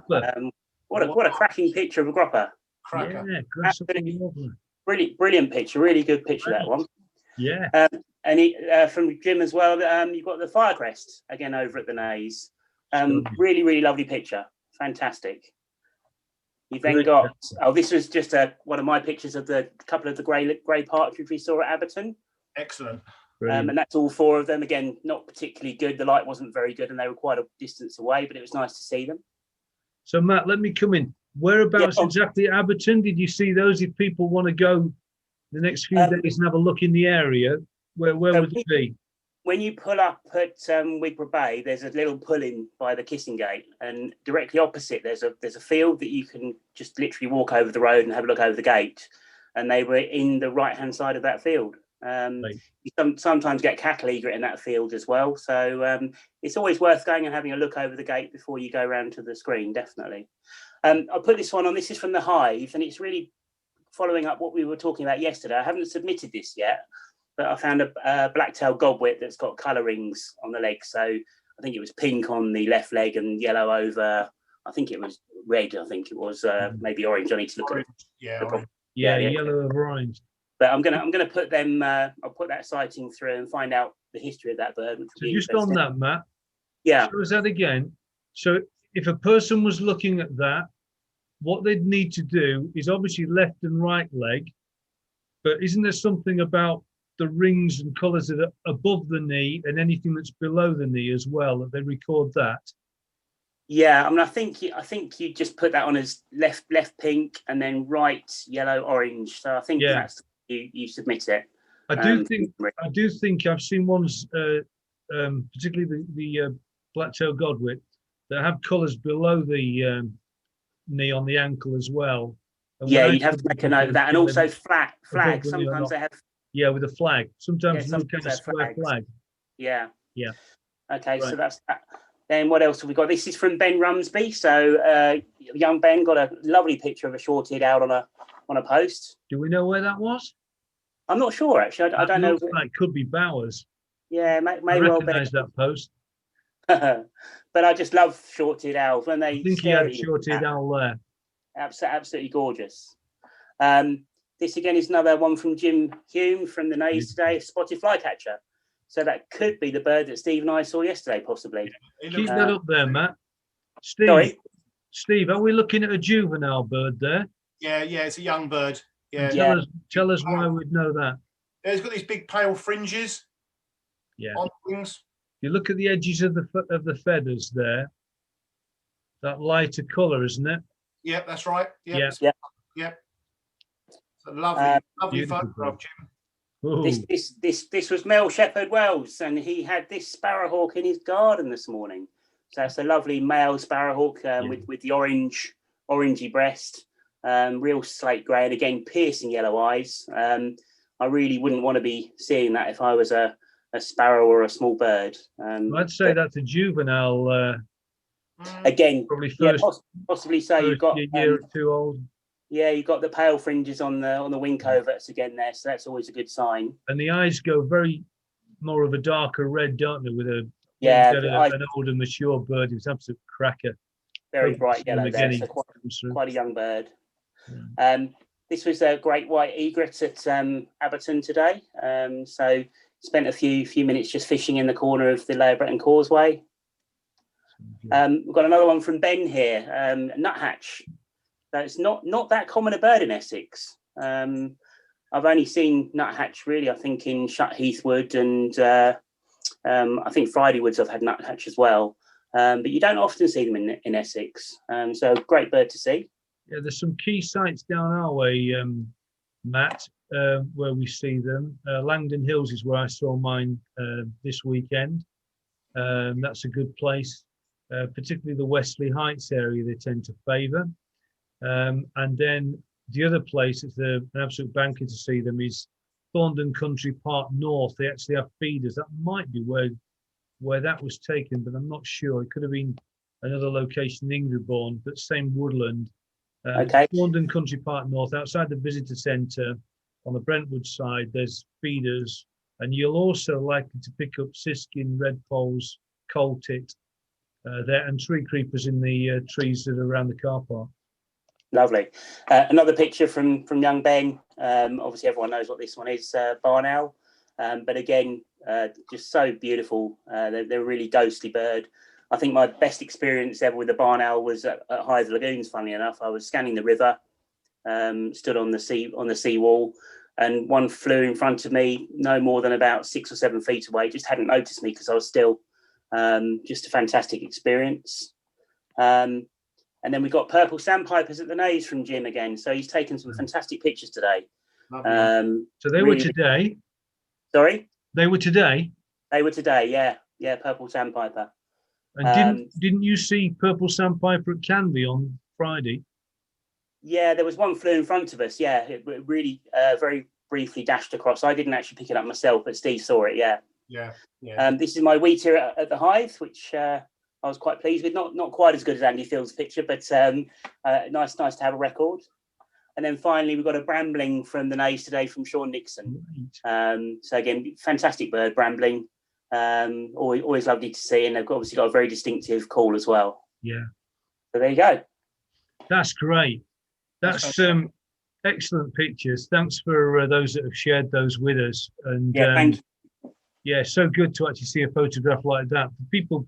[SPEAKER 3] What a cracking picture of a gropper.
[SPEAKER 2] Cracker.
[SPEAKER 1] Yeah, grasshopper warbler.
[SPEAKER 3] Brilliant picture. Really good picture, that one.
[SPEAKER 1] Yeah.
[SPEAKER 3] And from Jim as well, you've got the Firecrest again over at the Naze. Really lovely picture. Fantastic. You then got, this was just one of my pictures of the couple of the grey partridge we saw at Abberton.
[SPEAKER 2] Excellent.
[SPEAKER 3] And that's all four of them. Again, not particularly good. The light wasn't very good and they were quite a distance away, but it was nice to see them.
[SPEAKER 1] So, Matt, let me come in. Whereabouts exactly at Abberton? Did you see those? If people want to go the next few days and have a look in the area, where would it be?
[SPEAKER 3] When you pull up at Wigborough Bay, there's a little pull-in by the Kissing Gate, and directly opposite there's a field that you can just literally walk over the road and have a look over the gate. And they were in the right-hand side of that field.
[SPEAKER 1] Right.
[SPEAKER 3] You sometimes get cattle egret in that field as well. So it's always worth going and having a look over the gate before you go around to the screen, definitely. I'll put this one on. This is from the Hive, and it's really following up what we were talking about yesterday. I haven't submitted this yet, but I found a black-tailed godwit that's got colour rings on the legs. So I think it was pink on the left leg and yellow over. I think it was red. I think it was maybe orange. I need to look at it.
[SPEAKER 2] Yeah,
[SPEAKER 1] yellow over orange.
[SPEAKER 3] But I'm gonna put them. I'll put that sighting through and find out the history of that bird. Which
[SPEAKER 1] So just on that, Matt.
[SPEAKER 3] Yeah.
[SPEAKER 1] Show us that again. So if a person was looking at that, what they'd need to do is obviously left and right leg. But isn't there something about the rings and colours that are above the knee and anything that's below the knee as well, that they record that?
[SPEAKER 3] Yeah, I mean, I think you just put that on as left pink and then right yellow orange. So I think that's you submit it.
[SPEAKER 1] I do think I've seen ones, particularly the black-tailed godwit, that have colours below the knee on the ankle as well. And
[SPEAKER 3] you'd have to make a note of that, and also flag. Sometimes they have.
[SPEAKER 1] Yeah, with a flag. Sometimes a kind of square flag.
[SPEAKER 3] Yeah. Okay,
[SPEAKER 1] right.
[SPEAKER 3] So that's that. Then what else have we got? This is from Ben Rumsby. So young Ben got a lovely picture of a short-eared owl on a post.
[SPEAKER 1] Do we know where that was?
[SPEAKER 3] I'm not sure actually. I don't know.
[SPEAKER 1] It could be Bowers.
[SPEAKER 3] Yeah, may
[SPEAKER 1] I
[SPEAKER 3] well
[SPEAKER 1] recognise that post.
[SPEAKER 3] But I just love short-eared owls when they.
[SPEAKER 1] I think he had a short-eared owl there.
[SPEAKER 3] Absolutely gorgeous. This again is another one from Jim Hume from the Nays today, spotted flycatcher. So that could be the bird that Steve and I saw yesterday, possibly.
[SPEAKER 1] Keep that up there, Matt. Steve,
[SPEAKER 3] sorry?
[SPEAKER 1] Steve, are we looking at a juvenile bird there?
[SPEAKER 2] Yeah, it's a young bird. Yeah.
[SPEAKER 1] Tell us why we'd know that.
[SPEAKER 2] It's got these big pale fringes.
[SPEAKER 1] Yeah.
[SPEAKER 2] On the wings.
[SPEAKER 1] You look at the edges of the feathers there. That lighter colour, isn't it?
[SPEAKER 2] Yeah, that's right.
[SPEAKER 3] Yeah.
[SPEAKER 2] It's a lovely photograph, Jim.
[SPEAKER 3] This was Mel Shepherd Wells, and he had this sparrowhawk in his garden this morning. So that's a lovely male sparrowhawk with the orangey breast, real slate grey, and again piercing yellow eyes. I really wouldn't want to be seeing that if I was a sparrow or a small bird.
[SPEAKER 1] I'd say that's a juvenile.
[SPEAKER 3] Again,
[SPEAKER 1] probably first,
[SPEAKER 3] possibly so. You've got
[SPEAKER 1] a year or two old.
[SPEAKER 3] Yeah, you've got the pale fringes on the wing coverts again there, so that's always a good sign.
[SPEAKER 1] And the eyes go very more of a darker red, don't they? With an older, mature bird, it's absolute cracker.
[SPEAKER 3] Very bright yellow there, so quite a young bird. Yeah. This was a great white egret at Abberton today. So spent a few minutes just fishing in the corner of the Lower Breton Causeway. We've got another one from Ben here, nuthatch. So it's not that common a bird in Essex. I've only seen nuthatch really, I think, in Shut Heathwood, and I think Friday Woods I've had nuthatch as well. But you don't often see them in Essex. So great bird to see.
[SPEAKER 1] Yeah, there's some key sites down our way, Matt, where we see them. Langdon Hills is where I saw mine this weekend. That's a good place, particularly the Wesley Heights area they tend to favour. And then the other place, it's an absolute banker to see them, is Thorndon Country Park North. They actually have feeders. That might be where that was taken, but I'm not sure. It could have been another location in Ingleborn, but same woodland.
[SPEAKER 3] Okay.
[SPEAKER 1] Thorndon Country Park North, outside the visitor centre on the Brentwood side, there's feeders, and you'll also likely to pick up siskin, redpolls, coaltit there, and tree creepers in the trees that are around the car park.
[SPEAKER 3] Lovely. Another picture from young Ben. Obviously, everyone knows what this one is, barn owl. But again, just so beautiful. They're a really ghostly bird. I think my best experience ever with a barn owl was at Hythe Lagoons, funnily enough. I was scanning the river, stood on the sea wall, and one flew in front of me, no more than about 6 or 7 feet away. Just hadn't noticed me because I was still. Just a fantastic experience. And then we've got purple sandpipers at the Nays from Jim again. So he's taken some fantastic pictures today.
[SPEAKER 1] So they were today?
[SPEAKER 3] Sorry?
[SPEAKER 1] They were today?
[SPEAKER 3] They were today, yeah. Yeah, purple sandpiper.
[SPEAKER 1] And didn't you see purple sandpiper at Canby on Friday?
[SPEAKER 3] Yeah, there was one flew in front of us. Yeah, it really very briefly dashed across. I didn't actually pick it up myself, but Steve saw it. Yeah.
[SPEAKER 2] Yeah.
[SPEAKER 3] This is my wheat here at the Hive, which I was quite pleased with. Not quite as good as Andy Field's picture, but nice to have a record. And then finally, we've got a brambling from the Nays today from Sean Nixon. So again, fantastic bird, brambling. Always lovely to see, and they've obviously got a very distinctive call as well.
[SPEAKER 1] Yeah.
[SPEAKER 3] So there you go.
[SPEAKER 1] That's great. That's excellent pictures. Thanks for those that have shared those with us. And
[SPEAKER 3] thank you.
[SPEAKER 1] Yeah, so good to actually see a photograph like that. For people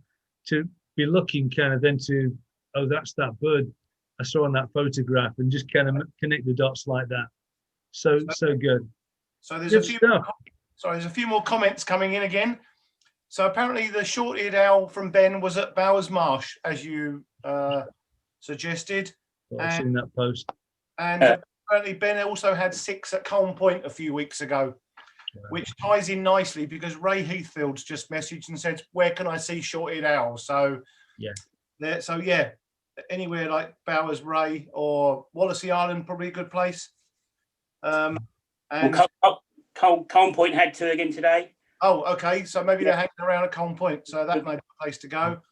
[SPEAKER 1] to be looking kind of then to, oh, that's that bird I saw on that photograph, and just kind of connect the dots like that. So good.
[SPEAKER 2] So there's
[SPEAKER 1] Good
[SPEAKER 2] a few more comments coming in again. So apparently the short-eared owl from Ben was at Bowers Marsh, as you suggested.
[SPEAKER 1] I've seen that post.
[SPEAKER 2] And apparently Ben also had 6 at Colne Point a few weeks ago, which ties in nicely because Ray Heathfield's just messaged and said, "Where can I see short-eared owls?" So anywhere like Bowers, Ray, or Wallasey Island, probably a good place. And
[SPEAKER 3] Colne Point had 2 again today.
[SPEAKER 2] Oh, okay. So maybe they're hanging around at Colne Point, so that may be a place to go.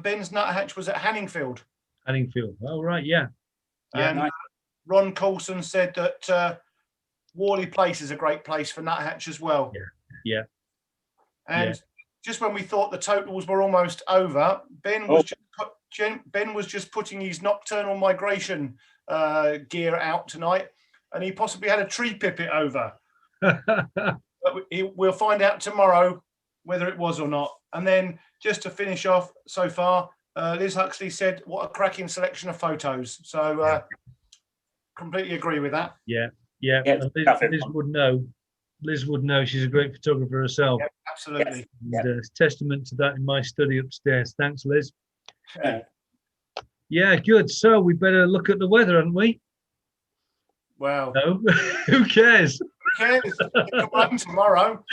[SPEAKER 2] Ben's nuthatch was at Hanningfield.
[SPEAKER 1] Oh, right, yeah.
[SPEAKER 2] And
[SPEAKER 3] nice.
[SPEAKER 2] Ron Coulson said that Worley Place is a great place for nuthatch as well.
[SPEAKER 1] Yeah.
[SPEAKER 2] And just when we thought the totals were almost over, Ben was just putting his nocturnal migration gear out tonight, and he possibly had a tree pipit over. But we'll find out tomorrow whether it was or not. And then just to finish off so far, Liz Huxley said, "What a cracking selection of photos." So completely agree with that.
[SPEAKER 1] Yeah. Liz would know. Liz would know. She's a great photographer herself.
[SPEAKER 2] Yep, absolutely.
[SPEAKER 1] And it's testament to that in my study upstairs. Thanks, Liz. Yeah, good. So we better look at the weather, haven't we?
[SPEAKER 2] Well,
[SPEAKER 1] no. Who cares?
[SPEAKER 2] Who cares? It'll rain tomorrow.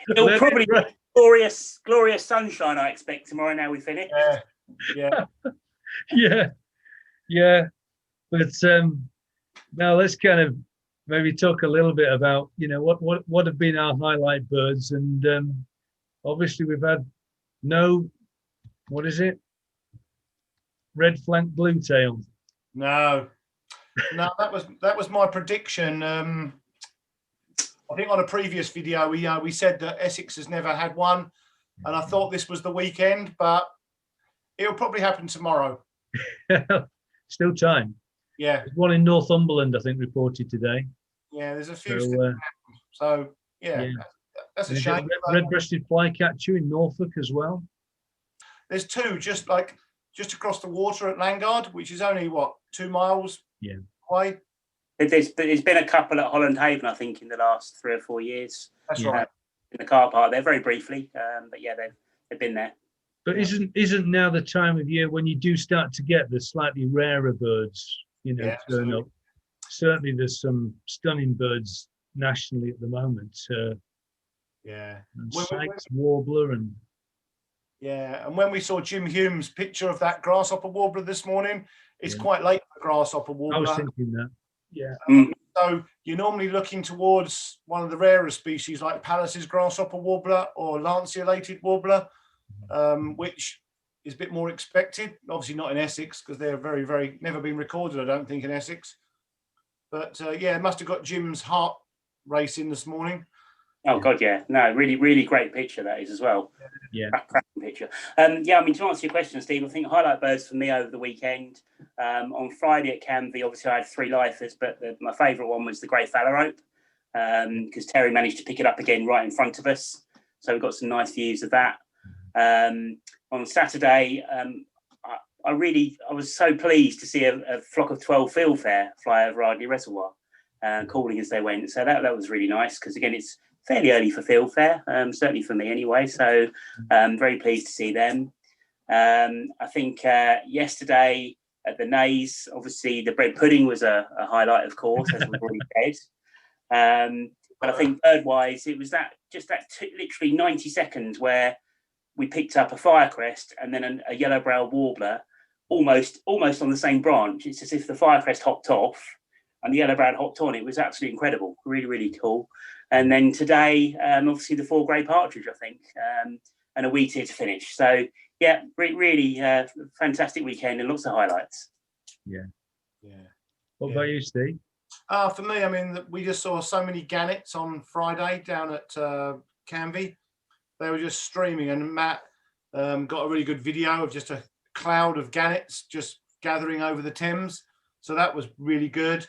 [SPEAKER 3] It'll probably be glorious sunshine, I expect, tomorrow. Now we finish.
[SPEAKER 2] Yeah.
[SPEAKER 1] But now let's kind of maybe talk a little bit about what have been our highlight birds, and obviously we've had red flank bluetail.
[SPEAKER 2] No, that was my prediction. I think on a previous video we said that Essex has never had one, and I thought this was the weekend, but it'll probably happen tomorrow.
[SPEAKER 1] Still time.
[SPEAKER 2] Yeah.
[SPEAKER 1] There's one in Northumberland, I think, reported today.
[SPEAKER 2] Yeah, there's a few. So that's a shame.
[SPEAKER 1] Red-breasted flycatcher in Norfolk as well.
[SPEAKER 2] There's 2 just across the water at Langard, which is only 2 miles away.
[SPEAKER 3] There's been a couple at Holland Haven, I think, in the last 3 or 4 years.
[SPEAKER 2] That's right.
[SPEAKER 3] In the car park there, very briefly, but yeah, they've been there.
[SPEAKER 1] But isn't now the time of year when you do start to get the slightly rarer birds, turn up? Certainly, there's some stunning birds nationally at the moment. Sykes warbler and.
[SPEAKER 2] Yeah, and when we saw Jim Hume's picture of that grasshopper warbler this morning, it's quite late for grasshopper warbler.
[SPEAKER 1] I was thinking that. Yeah.
[SPEAKER 2] So you're normally looking towards one of the rarer species like Pallas's grasshopper warbler or lanceolated warbler, which is a bit more expected. Obviously not in Essex because they're very, very never been recorded, I don't think, in Essex. But it must have got Jim's heart racing this morning.
[SPEAKER 3] Oh God, yeah. No, really, really great picture that is as well.
[SPEAKER 1] Yeah.
[SPEAKER 3] Cracking picture. To answer your question, Steve, I think highlight birds for me over the weekend. On Friday at Canvey, obviously I had 3 lifers, but my favourite one was the grey phalarope, because Terry managed to pick it up again right in front of us. So we got some nice views of that. On Saturday, I was so pleased to see a flock of 12 fieldfare fly over Ardley Reservoir, calling as they went. So that was really nice because again, it's fairly early for fieldfare, certainly for me anyway. So very pleased to see them. I think yesterday at the Nays, obviously the bread pudding was a highlight, of course, as we've already said. But I think bird-wise, it was that literally 90 seconds where we picked up a firecrest and then a yellow-browed warbler almost on the same branch. It's as if the firecrest hopped off, and the yellow-browed hopped on. It was absolutely incredible, really, really cool. And then today, obviously the 4 grey partridge, I think, and a wheat ear to finish. So yeah, really fantastic weekend and lots of highlights.
[SPEAKER 1] Yeah.
[SPEAKER 2] Yeah.
[SPEAKER 1] What about you, Steve?
[SPEAKER 2] For me, I mean, we just saw so many gannets on Friday down at Canvey. They were just streaming, and Matt got a really good video of just a cloud of gannets just gathering over the Thames. So that was really good.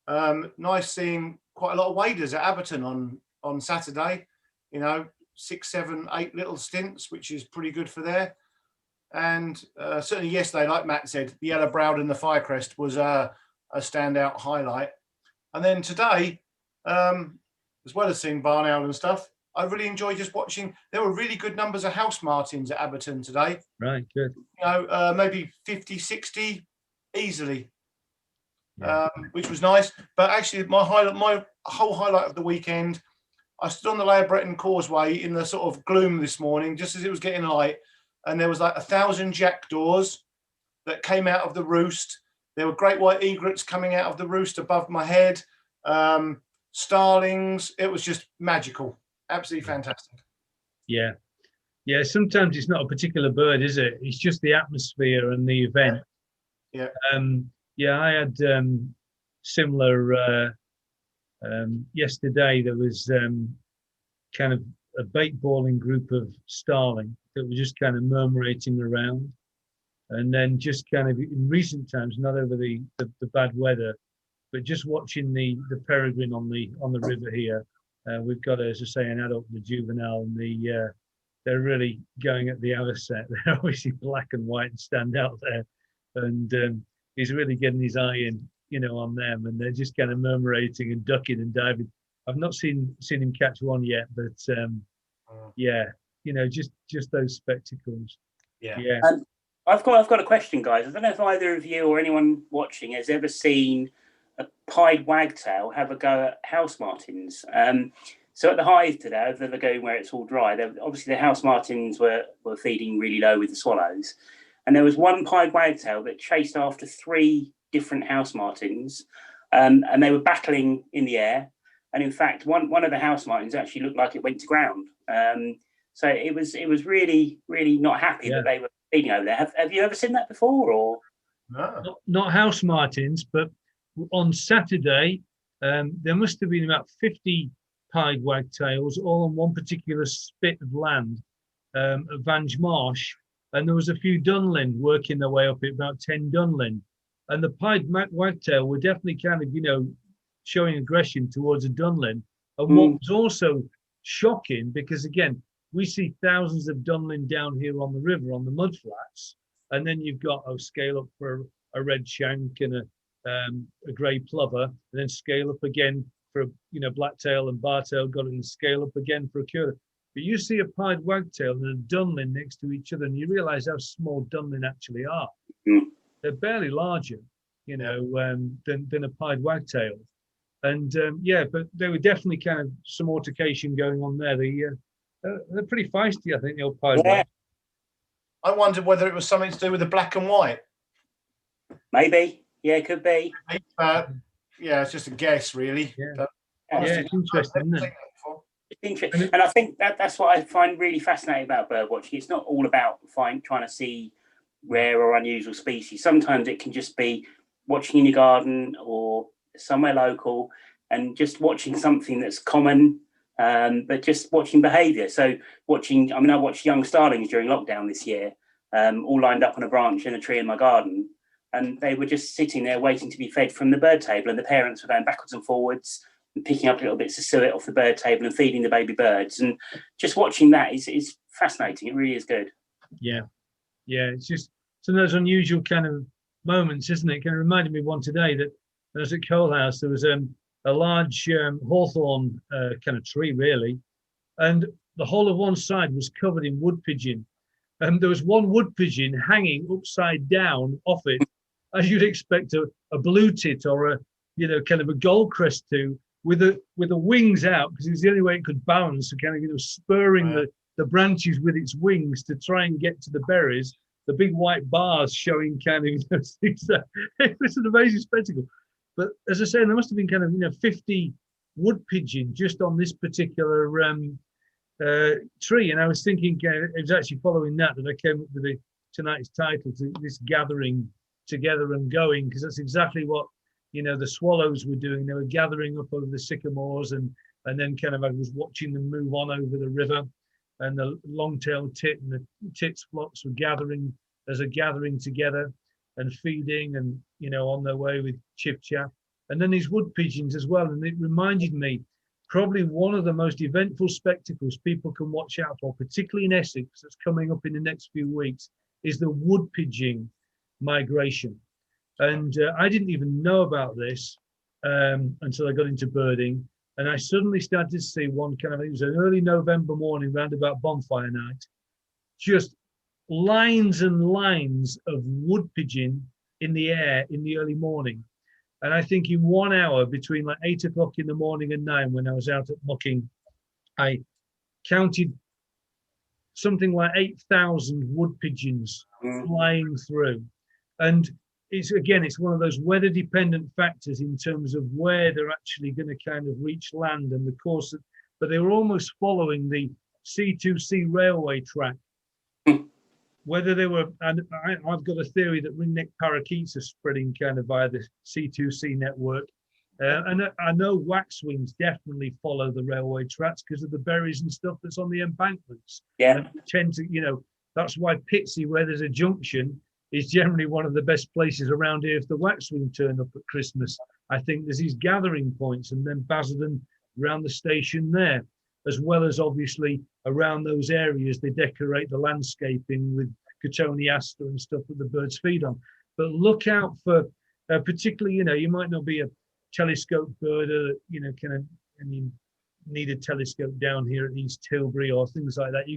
[SPEAKER 2] Nice seeing quite a lot of waders at Abberton on Saturday. 6, 7, 8 little stints, which is pretty good for there. And certainly yesterday, like Matt said, the yellow-browed and the firecrest was a standout highlight. And then today, as well as seeing barn owl and stuff, I really enjoyed just watching. There were really good numbers of house martins at Abberton today.
[SPEAKER 1] Right, good.
[SPEAKER 2] Maybe 50, 60 easily,
[SPEAKER 1] Yeah.
[SPEAKER 2] which was nice. But actually, my whole highlight of the weekend, I stood on the Layer Breton Causeway in the sort of gloom this morning, just as it was getting light, and there was like 1,000 jackdaws that came out of the roost. There were great white egrets coming out of the roost above my head, starlings. It was just magical. Absolutely fantastic.
[SPEAKER 1] Yeah. Sometimes it's not a particular bird, is it? It's just the atmosphere and the event.
[SPEAKER 2] Yeah.
[SPEAKER 1] I had similar yesterday. There was kind of a bait balling group of starling that were just kind of murmurating around, and then just kind of in recent times, not over the bad weather, but just watching the peregrine on the river here. We've got, as I say, an adult and a juvenile, and they're really going at the other set. They're obviously black and white and stand out there, and he's really getting his eye in, on them, and they're just kind of murmurating and ducking and diving. I've not seen him catch one yet, but just those spectacles. Yeah.
[SPEAKER 3] I've got a question, guys. I don't know if either of you or anyone watching has ever seen a pied wagtail have a go at house martins. So at the hive today, over the lagoon where it's all dry, obviously the house martins were feeding really low with the swallows, and there was one pied wagtail that chased after 3 different house martins, and they were battling in the air. And in fact, one of the house martins actually looked like it went to ground. So it was really, really not happy that they were feeding over there. Have you ever seen that before? Or
[SPEAKER 2] No.
[SPEAKER 1] Not house martins, but on Saturday, there must have been about 50 pied wagtails all on one particular spit of land at Vange Marsh, and there was a few dunlin working their way up it, about 10 dunlin, and the pied wagtail were definitely kind of showing aggression towards a dunlin. And what was also shocking, because again, we see thousands of dunlin down here on the river on the mudflats, and then you've got a scale up for a red shank and a grey plover, and then scale up again for blacktail and bartail, got it, and scale up again for a curlew. But you see a pied wagtail and a dunlin next to each other, and you realise how small dunlin actually are. They're barely larger, than a pied wagtail. And but they were definitely kind of some altercation going on there. They're pretty feisty, I think, the old pied wagtail.
[SPEAKER 2] I wondered whether it was something to do with the black and white.
[SPEAKER 3] Maybe. Yeah, it could be.
[SPEAKER 2] It's just a guess, really.
[SPEAKER 1] Yeah,
[SPEAKER 2] But
[SPEAKER 1] it's interesting, isn't it?
[SPEAKER 3] It's interesting. And I think that's what I find really fascinating about bird watching. It's not all about trying to see rare or unusual species. Sometimes it can just be watching in your garden or somewhere local and just watching something that's common, but just watching behaviour. So I watched young starlings during lockdown this year, all lined up on a branch in a tree in my garden, and they were just sitting there waiting to be fed from the bird table, and the parents were going backwards and forwards and picking up little bits of suet off the bird table and feeding the baby birds. And just watching that is fascinating. It really is good. Yeah,
[SPEAKER 1] it's just some of those unusual kind of moments, isn't it? Kind of reminded me of one today that I was at Coalhouse. There was a large hawthorn kind of tree, really, and the whole of one side was covered in wood pigeon. And there was one wood pigeon hanging upside down off it, as you'd expect a blue tit or a kind of a goldcrest to, with the wings out, because it was the only way it could balance, so kind of spurring the branches with its wings to try and get to the berries. The big white bars showing kind of things. It was an amazing spectacle. But as I say, there must have been kind of 50 wood pigeon just on this particular tree. And I was thinking, it was actually following that I came up with tonight's title, to this gathering together and going, because that's exactly what the swallows were doing. They were gathering up over the sycamores, and then kind of I was watching them move on over the river, and the long-tailed tit and the tits flocks were gathering together and feeding, and on their way with chip chap. And then these wood pigeons as well. And it reminded me, probably one of the most eventful spectacles people can watch out for, particularly in Essex, that's coming up in the next few weeks, is the wood pigeon migration. And I didn't even know about this until I got into birding. And I suddenly started to see one kind of, it was an early November morning, round about bonfire night, just lines and lines of wood pigeon in the air in the early morning. And I think in 1 hour, between like 8 o'clock in the morning and 9, when I was out at mucking, I counted something like 8,000 wood pigeons flying through. And it's one of those weather dependent factors in terms of where they're actually going to kind of reach land and the course, but they were almost following the C2C railway track. Whether they were, and I've got a theory that ringneck parakeets are spreading kind of via the C2C network. And I know waxwings definitely follow the railway tracks because of the berries and stuff that's on the embankments.
[SPEAKER 3] Yeah.
[SPEAKER 1] Tend to, that's why Pitsea, where there's a junction, is generally one of the best places around here if the waxwing turn up at Christmas. I think there's these gathering points, and then Basildon around the station there, as well as obviously around those areas, they decorate the landscaping with cotoneaster and stuff that the birds feed on. But look out for, particularly, you might not be a telescope birder, and you need a telescope down here at East Tilbury or things like that.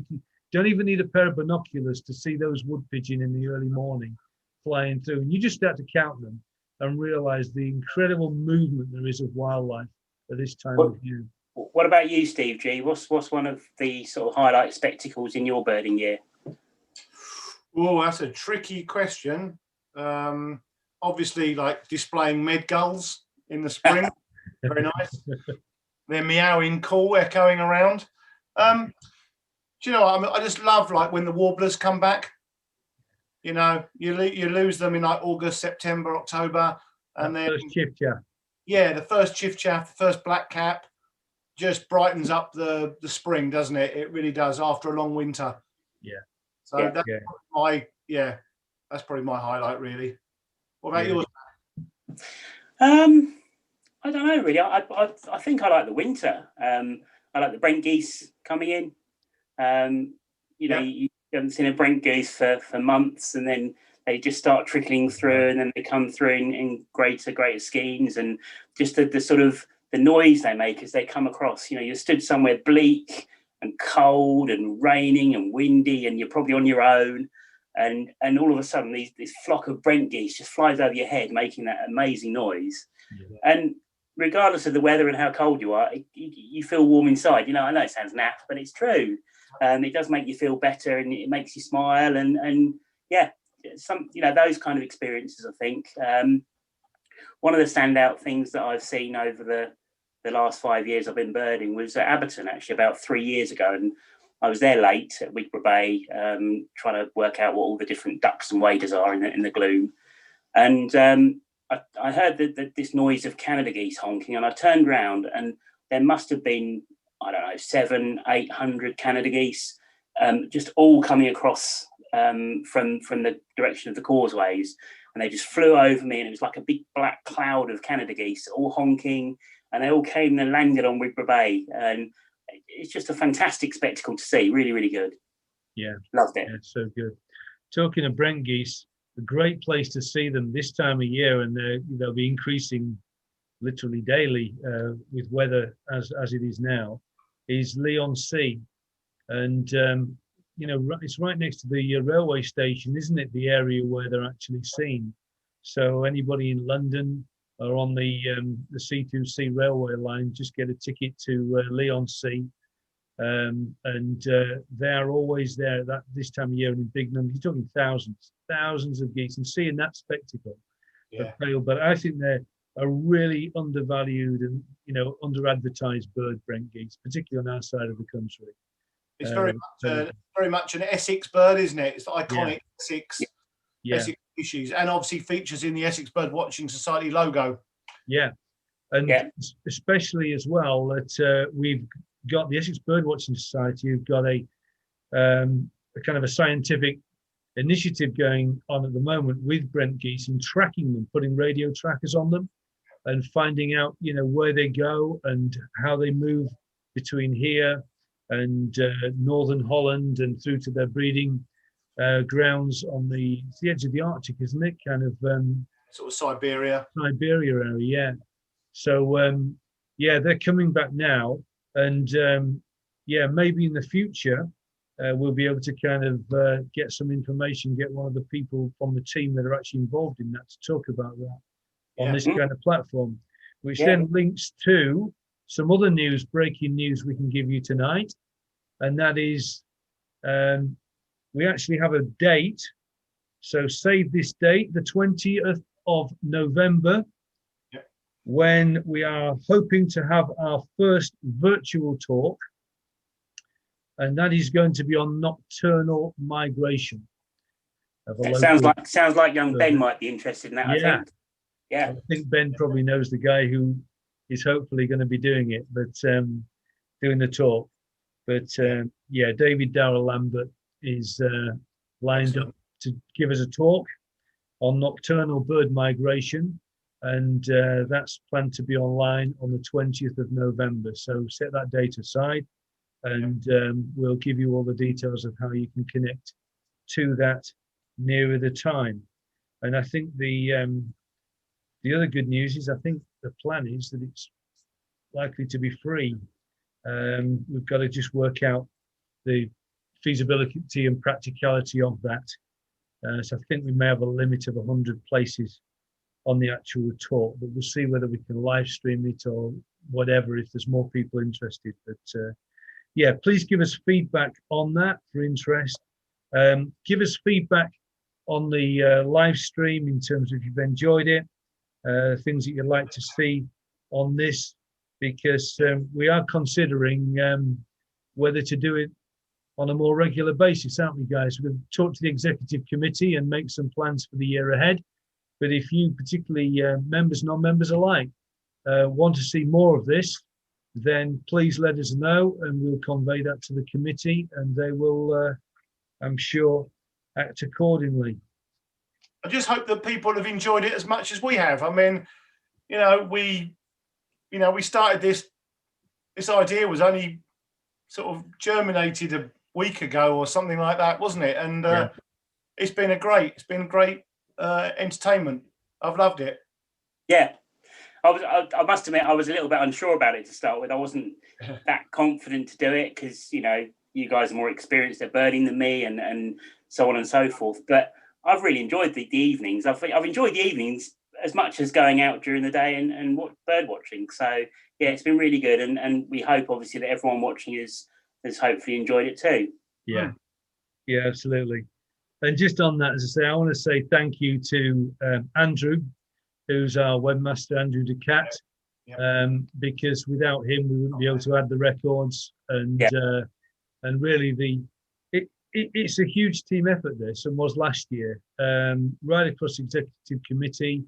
[SPEAKER 1] Don't even need a pair of binoculars to see those wood pigeon in the early morning flying through. And you just start to count them and realize the incredible movement there is of wildlife at this time of year.
[SPEAKER 3] What about you, Steve G? What's one of the sort of highlight spectacles in your birding year?
[SPEAKER 2] Oh, that's a tricky question. Obviously, like displaying med gulls in the spring. Very nice. Their meowing call echoing around. Do you know what? I just love like when the warblers come back. You lose them in like August, September, October, and then
[SPEAKER 1] first chiff-chaff.
[SPEAKER 2] Yeah, the first chiff-chaff, the first black cap, just brightens up the spring, doesn't it? It really does after a long winter.
[SPEAKER 1] Yeah.
[SPEAKER 2] So that's probably my highlight, really. What about yours?
[SPEAKER 3] I don't know, really. I think I like the winter. I like the Brent geese coming in. You haven't seen a Brent goose for months, and then they just start trickling through, and then they come through in greater skeins, and just the sort of the noise they make as they come across. You're stood somewhere bleak and cold and raining and windy, and you're probably on your own, and all of a sudden this flock of Brent geese just flies over your head, making that amazing noise. Yeah. And regardless of the weather and how cold you are, you feel warm inside. I know it sounds naff, but it's true. It does make you feel better, and it makes you smile, and those kind of experiences. I think one of the standout things that I've seen over the last 5 years I've been birding was at Abberton, actually about 3 years ago, and I was there late at Wigborough Bay, trying to work out what all the different ducks and waders are in the gloom, and I heard this noise of Canada geese honking, and I turned round, and there must have been, I don't know, 700-800 Canada geese, just all coming across from the direction of the causeways, and they just flew over me, and it was like a big black cloud of Canada geese, all honking, and they all came and landed on Wigborough Bay, and it's just a fantastic spectacle to see. Really, really good.
[SPEAKER 1] Yeah,
[SPEAKER 3] loved it.
[SPEAKER 1] Yeah, it's so good. Talking of Brent geese, a great place to see them this time of year, and they'll be increasing literally daily with weather as it is now, is Leon Sea. And it's right next to the railway station, isn't it? The area where they're actually seen. So anybody in London or on the C2C railway line, just get a ticket to Leon Sea, and they are always there at this time of year, and in big numbers. You're talking thousands of geese, and seeing that spectacle. Yeah. But I think a really undervalued and under-advertised bird, Brent geese, particularly on our side of the country.
[SPEAKER 2] It's very much an Essex bird, isn't it? It's the iconic Essex species, and obviously features in the Essex Birdwatching Society logo.
[SPEAKER 1] Yeah, and especially as well that we've got the Essex Birdwatching Society. We've got a kind of a scientific initiative going on at the moment with Brent geese and tracking them, putting radio trackers on them, and finding out where they go and how they move between here and northern Holland and through to their breeding grounds on the edge of the Arctic, isn't it? Kind of
[SPEAKER 2] sort of Siberia
[SPEAKER 1] area, yeah. So they're coming back now, and maybe in the future we'll be able to kind of get some information, get one of the people from the team that are actually involved in that to talk about that on this kind of platform, which then links to some other breaking news we can give you tonight. And that is, we actually have a date. So save this date, the 20th of November, when we are hoping to have our first virtual talk. And that is going to be on nocturnal migration.
[SPEAKER 3] Sounds like young Ben might be interested in that, I think. Yeah.
[SPEAKER 1] I think Ben probably knows the guy who is hopefully going to be doing it, but doing the talk. But David Darrell Lambert is lined up to give us a talk on nocturnal bird migration, and that's planned to be online on the 20th of November. So set that date aside, and we'll give you all the details of how you can connect to that nearer the time. And I think the other good news is, I think the plan is that it's likely to be free. We've got to just work out the feasibility and practicality of that. So I think we may have a limit of 100 places on the actual talk, but we'll see whether we can live stream it or whatever if there's more people interested. But please give us feedback on that for interest. Give us feedback on the live stream in terms of if you've enjoyed it, things that you'd like to see on this, because we are considering whether to do it on a more regular basis, aren't we, guys? We're going to talk to the executive committee and make some plans for the year ahead. But if you, particularly members, non-members alike, want to see more of this, then please let us know, and we'll convey that to the committee, and they will, I'm sure, act accordingly.
[SPEAKER 2] I just hope that people have enjoyed it as much as we have. I mean, we started this idea was only sort of germinated a week ago or something like that, wasn't it? And it's been great entertainment. I've loved it.
[SPEAKER 3] Yeah. I must admit, I was a little bit unsure about it to start with. I wasn't that confident to do it because, you guys are more experienced at birding than me and so on and so forth. But I've really enjoyed the evenings. I've enjoyed the evenings as much as going out during the day and bird watching. So, yeah, it's been really good. And we hope, obviously, that everyone watching has hopefully enjoyed it too.
[SPEAKER 1] Yeah, absolutely. And just on that, as I say, I want to say thank you to Andrew, who's our webmaster, Andrew Ducat, because without him, we wouldn't be able to add the records. And really, it's a huge team effort, this, and was last year, right across the executive committee,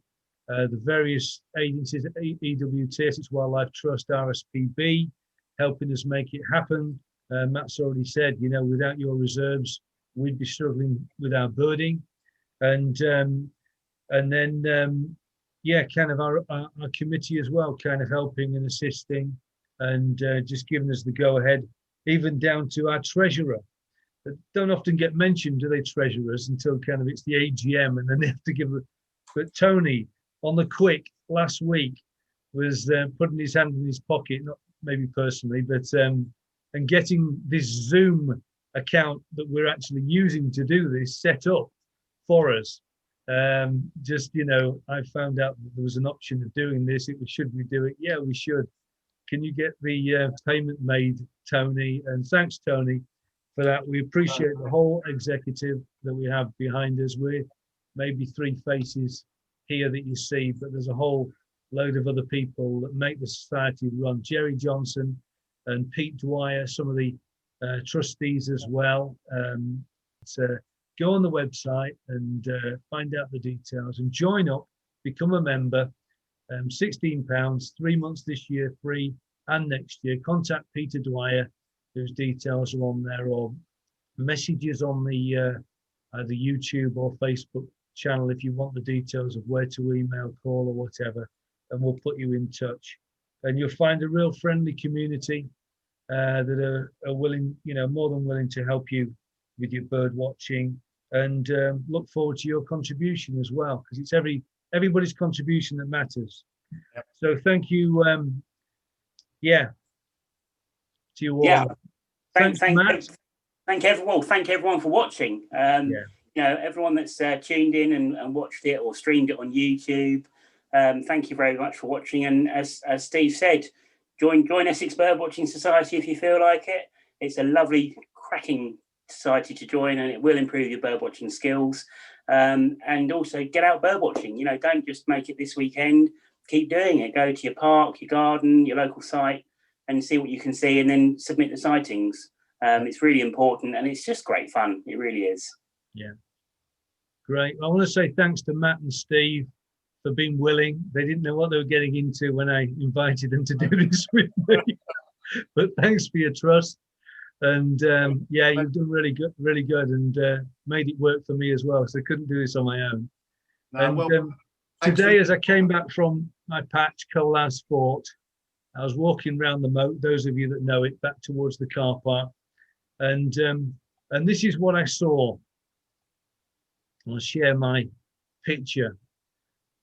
[SPEAKER 1] the various agencies, EWT, Essex Wildlife Trust, RSPB, helping us make it happen. Matt's already said, without your reserves, we'd be struggling with our birding. And then kind of our committee as well, kind of helping and assisting and just giving us the go-ahead, even down to our treasurer. That don't often get mentioned, do they, treasurers, until kind of it's the AGM, and then they have to give it. But Tony, on the quick last week, was putting his hand in his pocket, not maybe personally, but and getting this Zoom account that we're actually using to do this set up for us. I found out that there was an option of doing this. Should we do it? Yeah, we should. Can you get the payment made, Tony? And thanks, Tony, for that. We appreciate the whole executive that we have behind us. We're maybe three faces here that you see, but there's a whole load of other people that make the society run. Jerry Johnson and Pete Dwyer, some of the trustees as well. So go on the website and find out the details and join up, become a member. £16, 3 months this year free, and next year. Contact Peter Dwyer, whose details are on there, or messages on the either YouTube or Facebook channel if you want the details of where to email, call, or whatever, and we'll put you in touch. And you'll find a real friendly community that are willing, more than willing to help you with your bird watching, and look forward to your contribution as well, because it's everybody's contribution that matters.
[SPEAKER 2] Yep.
[SPEAKER 1] So thank you. To you all.
[SPEAKER 3] Yeah.
[SPEAKER 1] Thanks, Matt.
[SPEAKER 3] Thank everyone for watching. Everyone that's tuned in and watched it or streamed it on YouTube. Thank you very much for watching. And as Steve said, join Essex Birdwatching Society if you feel like it. It's a lovely, cracking society to join, and it will improve your birdwatching skills. And also get out birdwatching. Don't just make it this weekend. Keep doing it. Go to your park, your garden, your local site, and see what you can see, and then submit the sightings. It's really important, and it's just great fun. It really is.
[SPEAKER 1] Yeah. Great. I want to say thanks to Matt and Steve for being willing. They didn't know what they were getting into when I invited them to do this with me. But thanks for your trust. And you've done really good, and made it work for me as well. So I couldn't do this on my own. Today, as I came back from my patch, Coalhouse Fort, I was walking around the moat, those of you that know it, back towards the car park. And this is what I saw. I'll share my picture.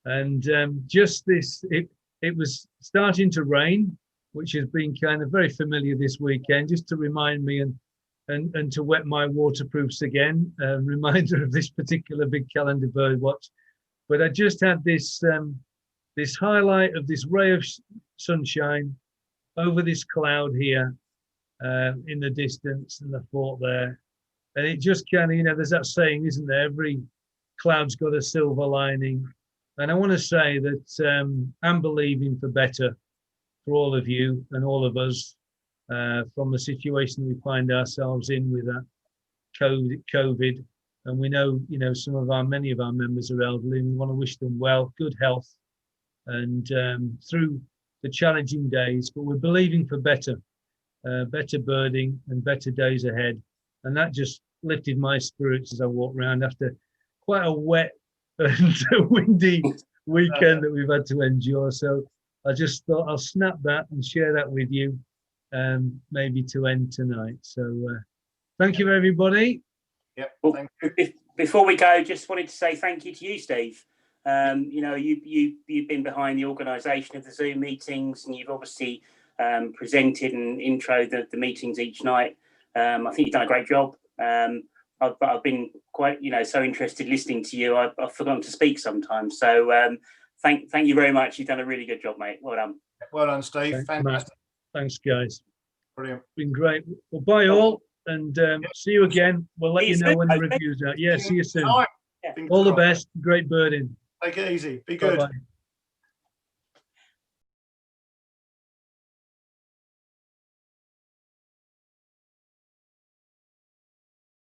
[SPEAKER 1] And just this, it was starting to rain, which has been kind of very familiar this weekend, just to remind me and to wet my waterproofs again, reminder of this particular big calendar bird watch. But I just had this this highlight of this ray of sunshine over this cloud here in the distance, and the fort there. And it just kind of, there's that saying, isn't there? Every cloud's got a silver lining. And I want to say that I'm believing for better for all of you and all of us from the situation we find ourselves in with that COVID. And we know, many of our members are elderly, and we want to wish them well, good health, and through the challenging days. But we're believing for better birding and better days ahead. And that just lifted my spirits as I walked around after quite a wet and windy weekend that we've had to endure. So I just thought I'll snap that and share that with you, maybe to end tonight. So thank you, everybody.
[SPEAKER 2] Yep.
[SPEAKER 3] Well, before we go, just wanted to say thank you to you, Steve. You've been behind the organisation of the Zoom meetings, and you've obviously presented and intro the meetings each night. I think you've done a great job. I've been quite, so interested listening to you. I've forgotten to speak sometimes. So thank you very much. You've done a really good job, mate. Well done.
[SPEAKER 2] Well done, Steve. Fantastic.
[SPEAKER 1] Thanks, guys.
[SPEAKER 2] Brilliant.
[SPEAKER 1] Been great. Well, bye all, and see you again. We'll let you know when the review's out. Yeah, see you soon. All the best. Great birding.
[SPEAKER 2] Take it easy. Be good.
[SPEAKER 1] Bye-bye.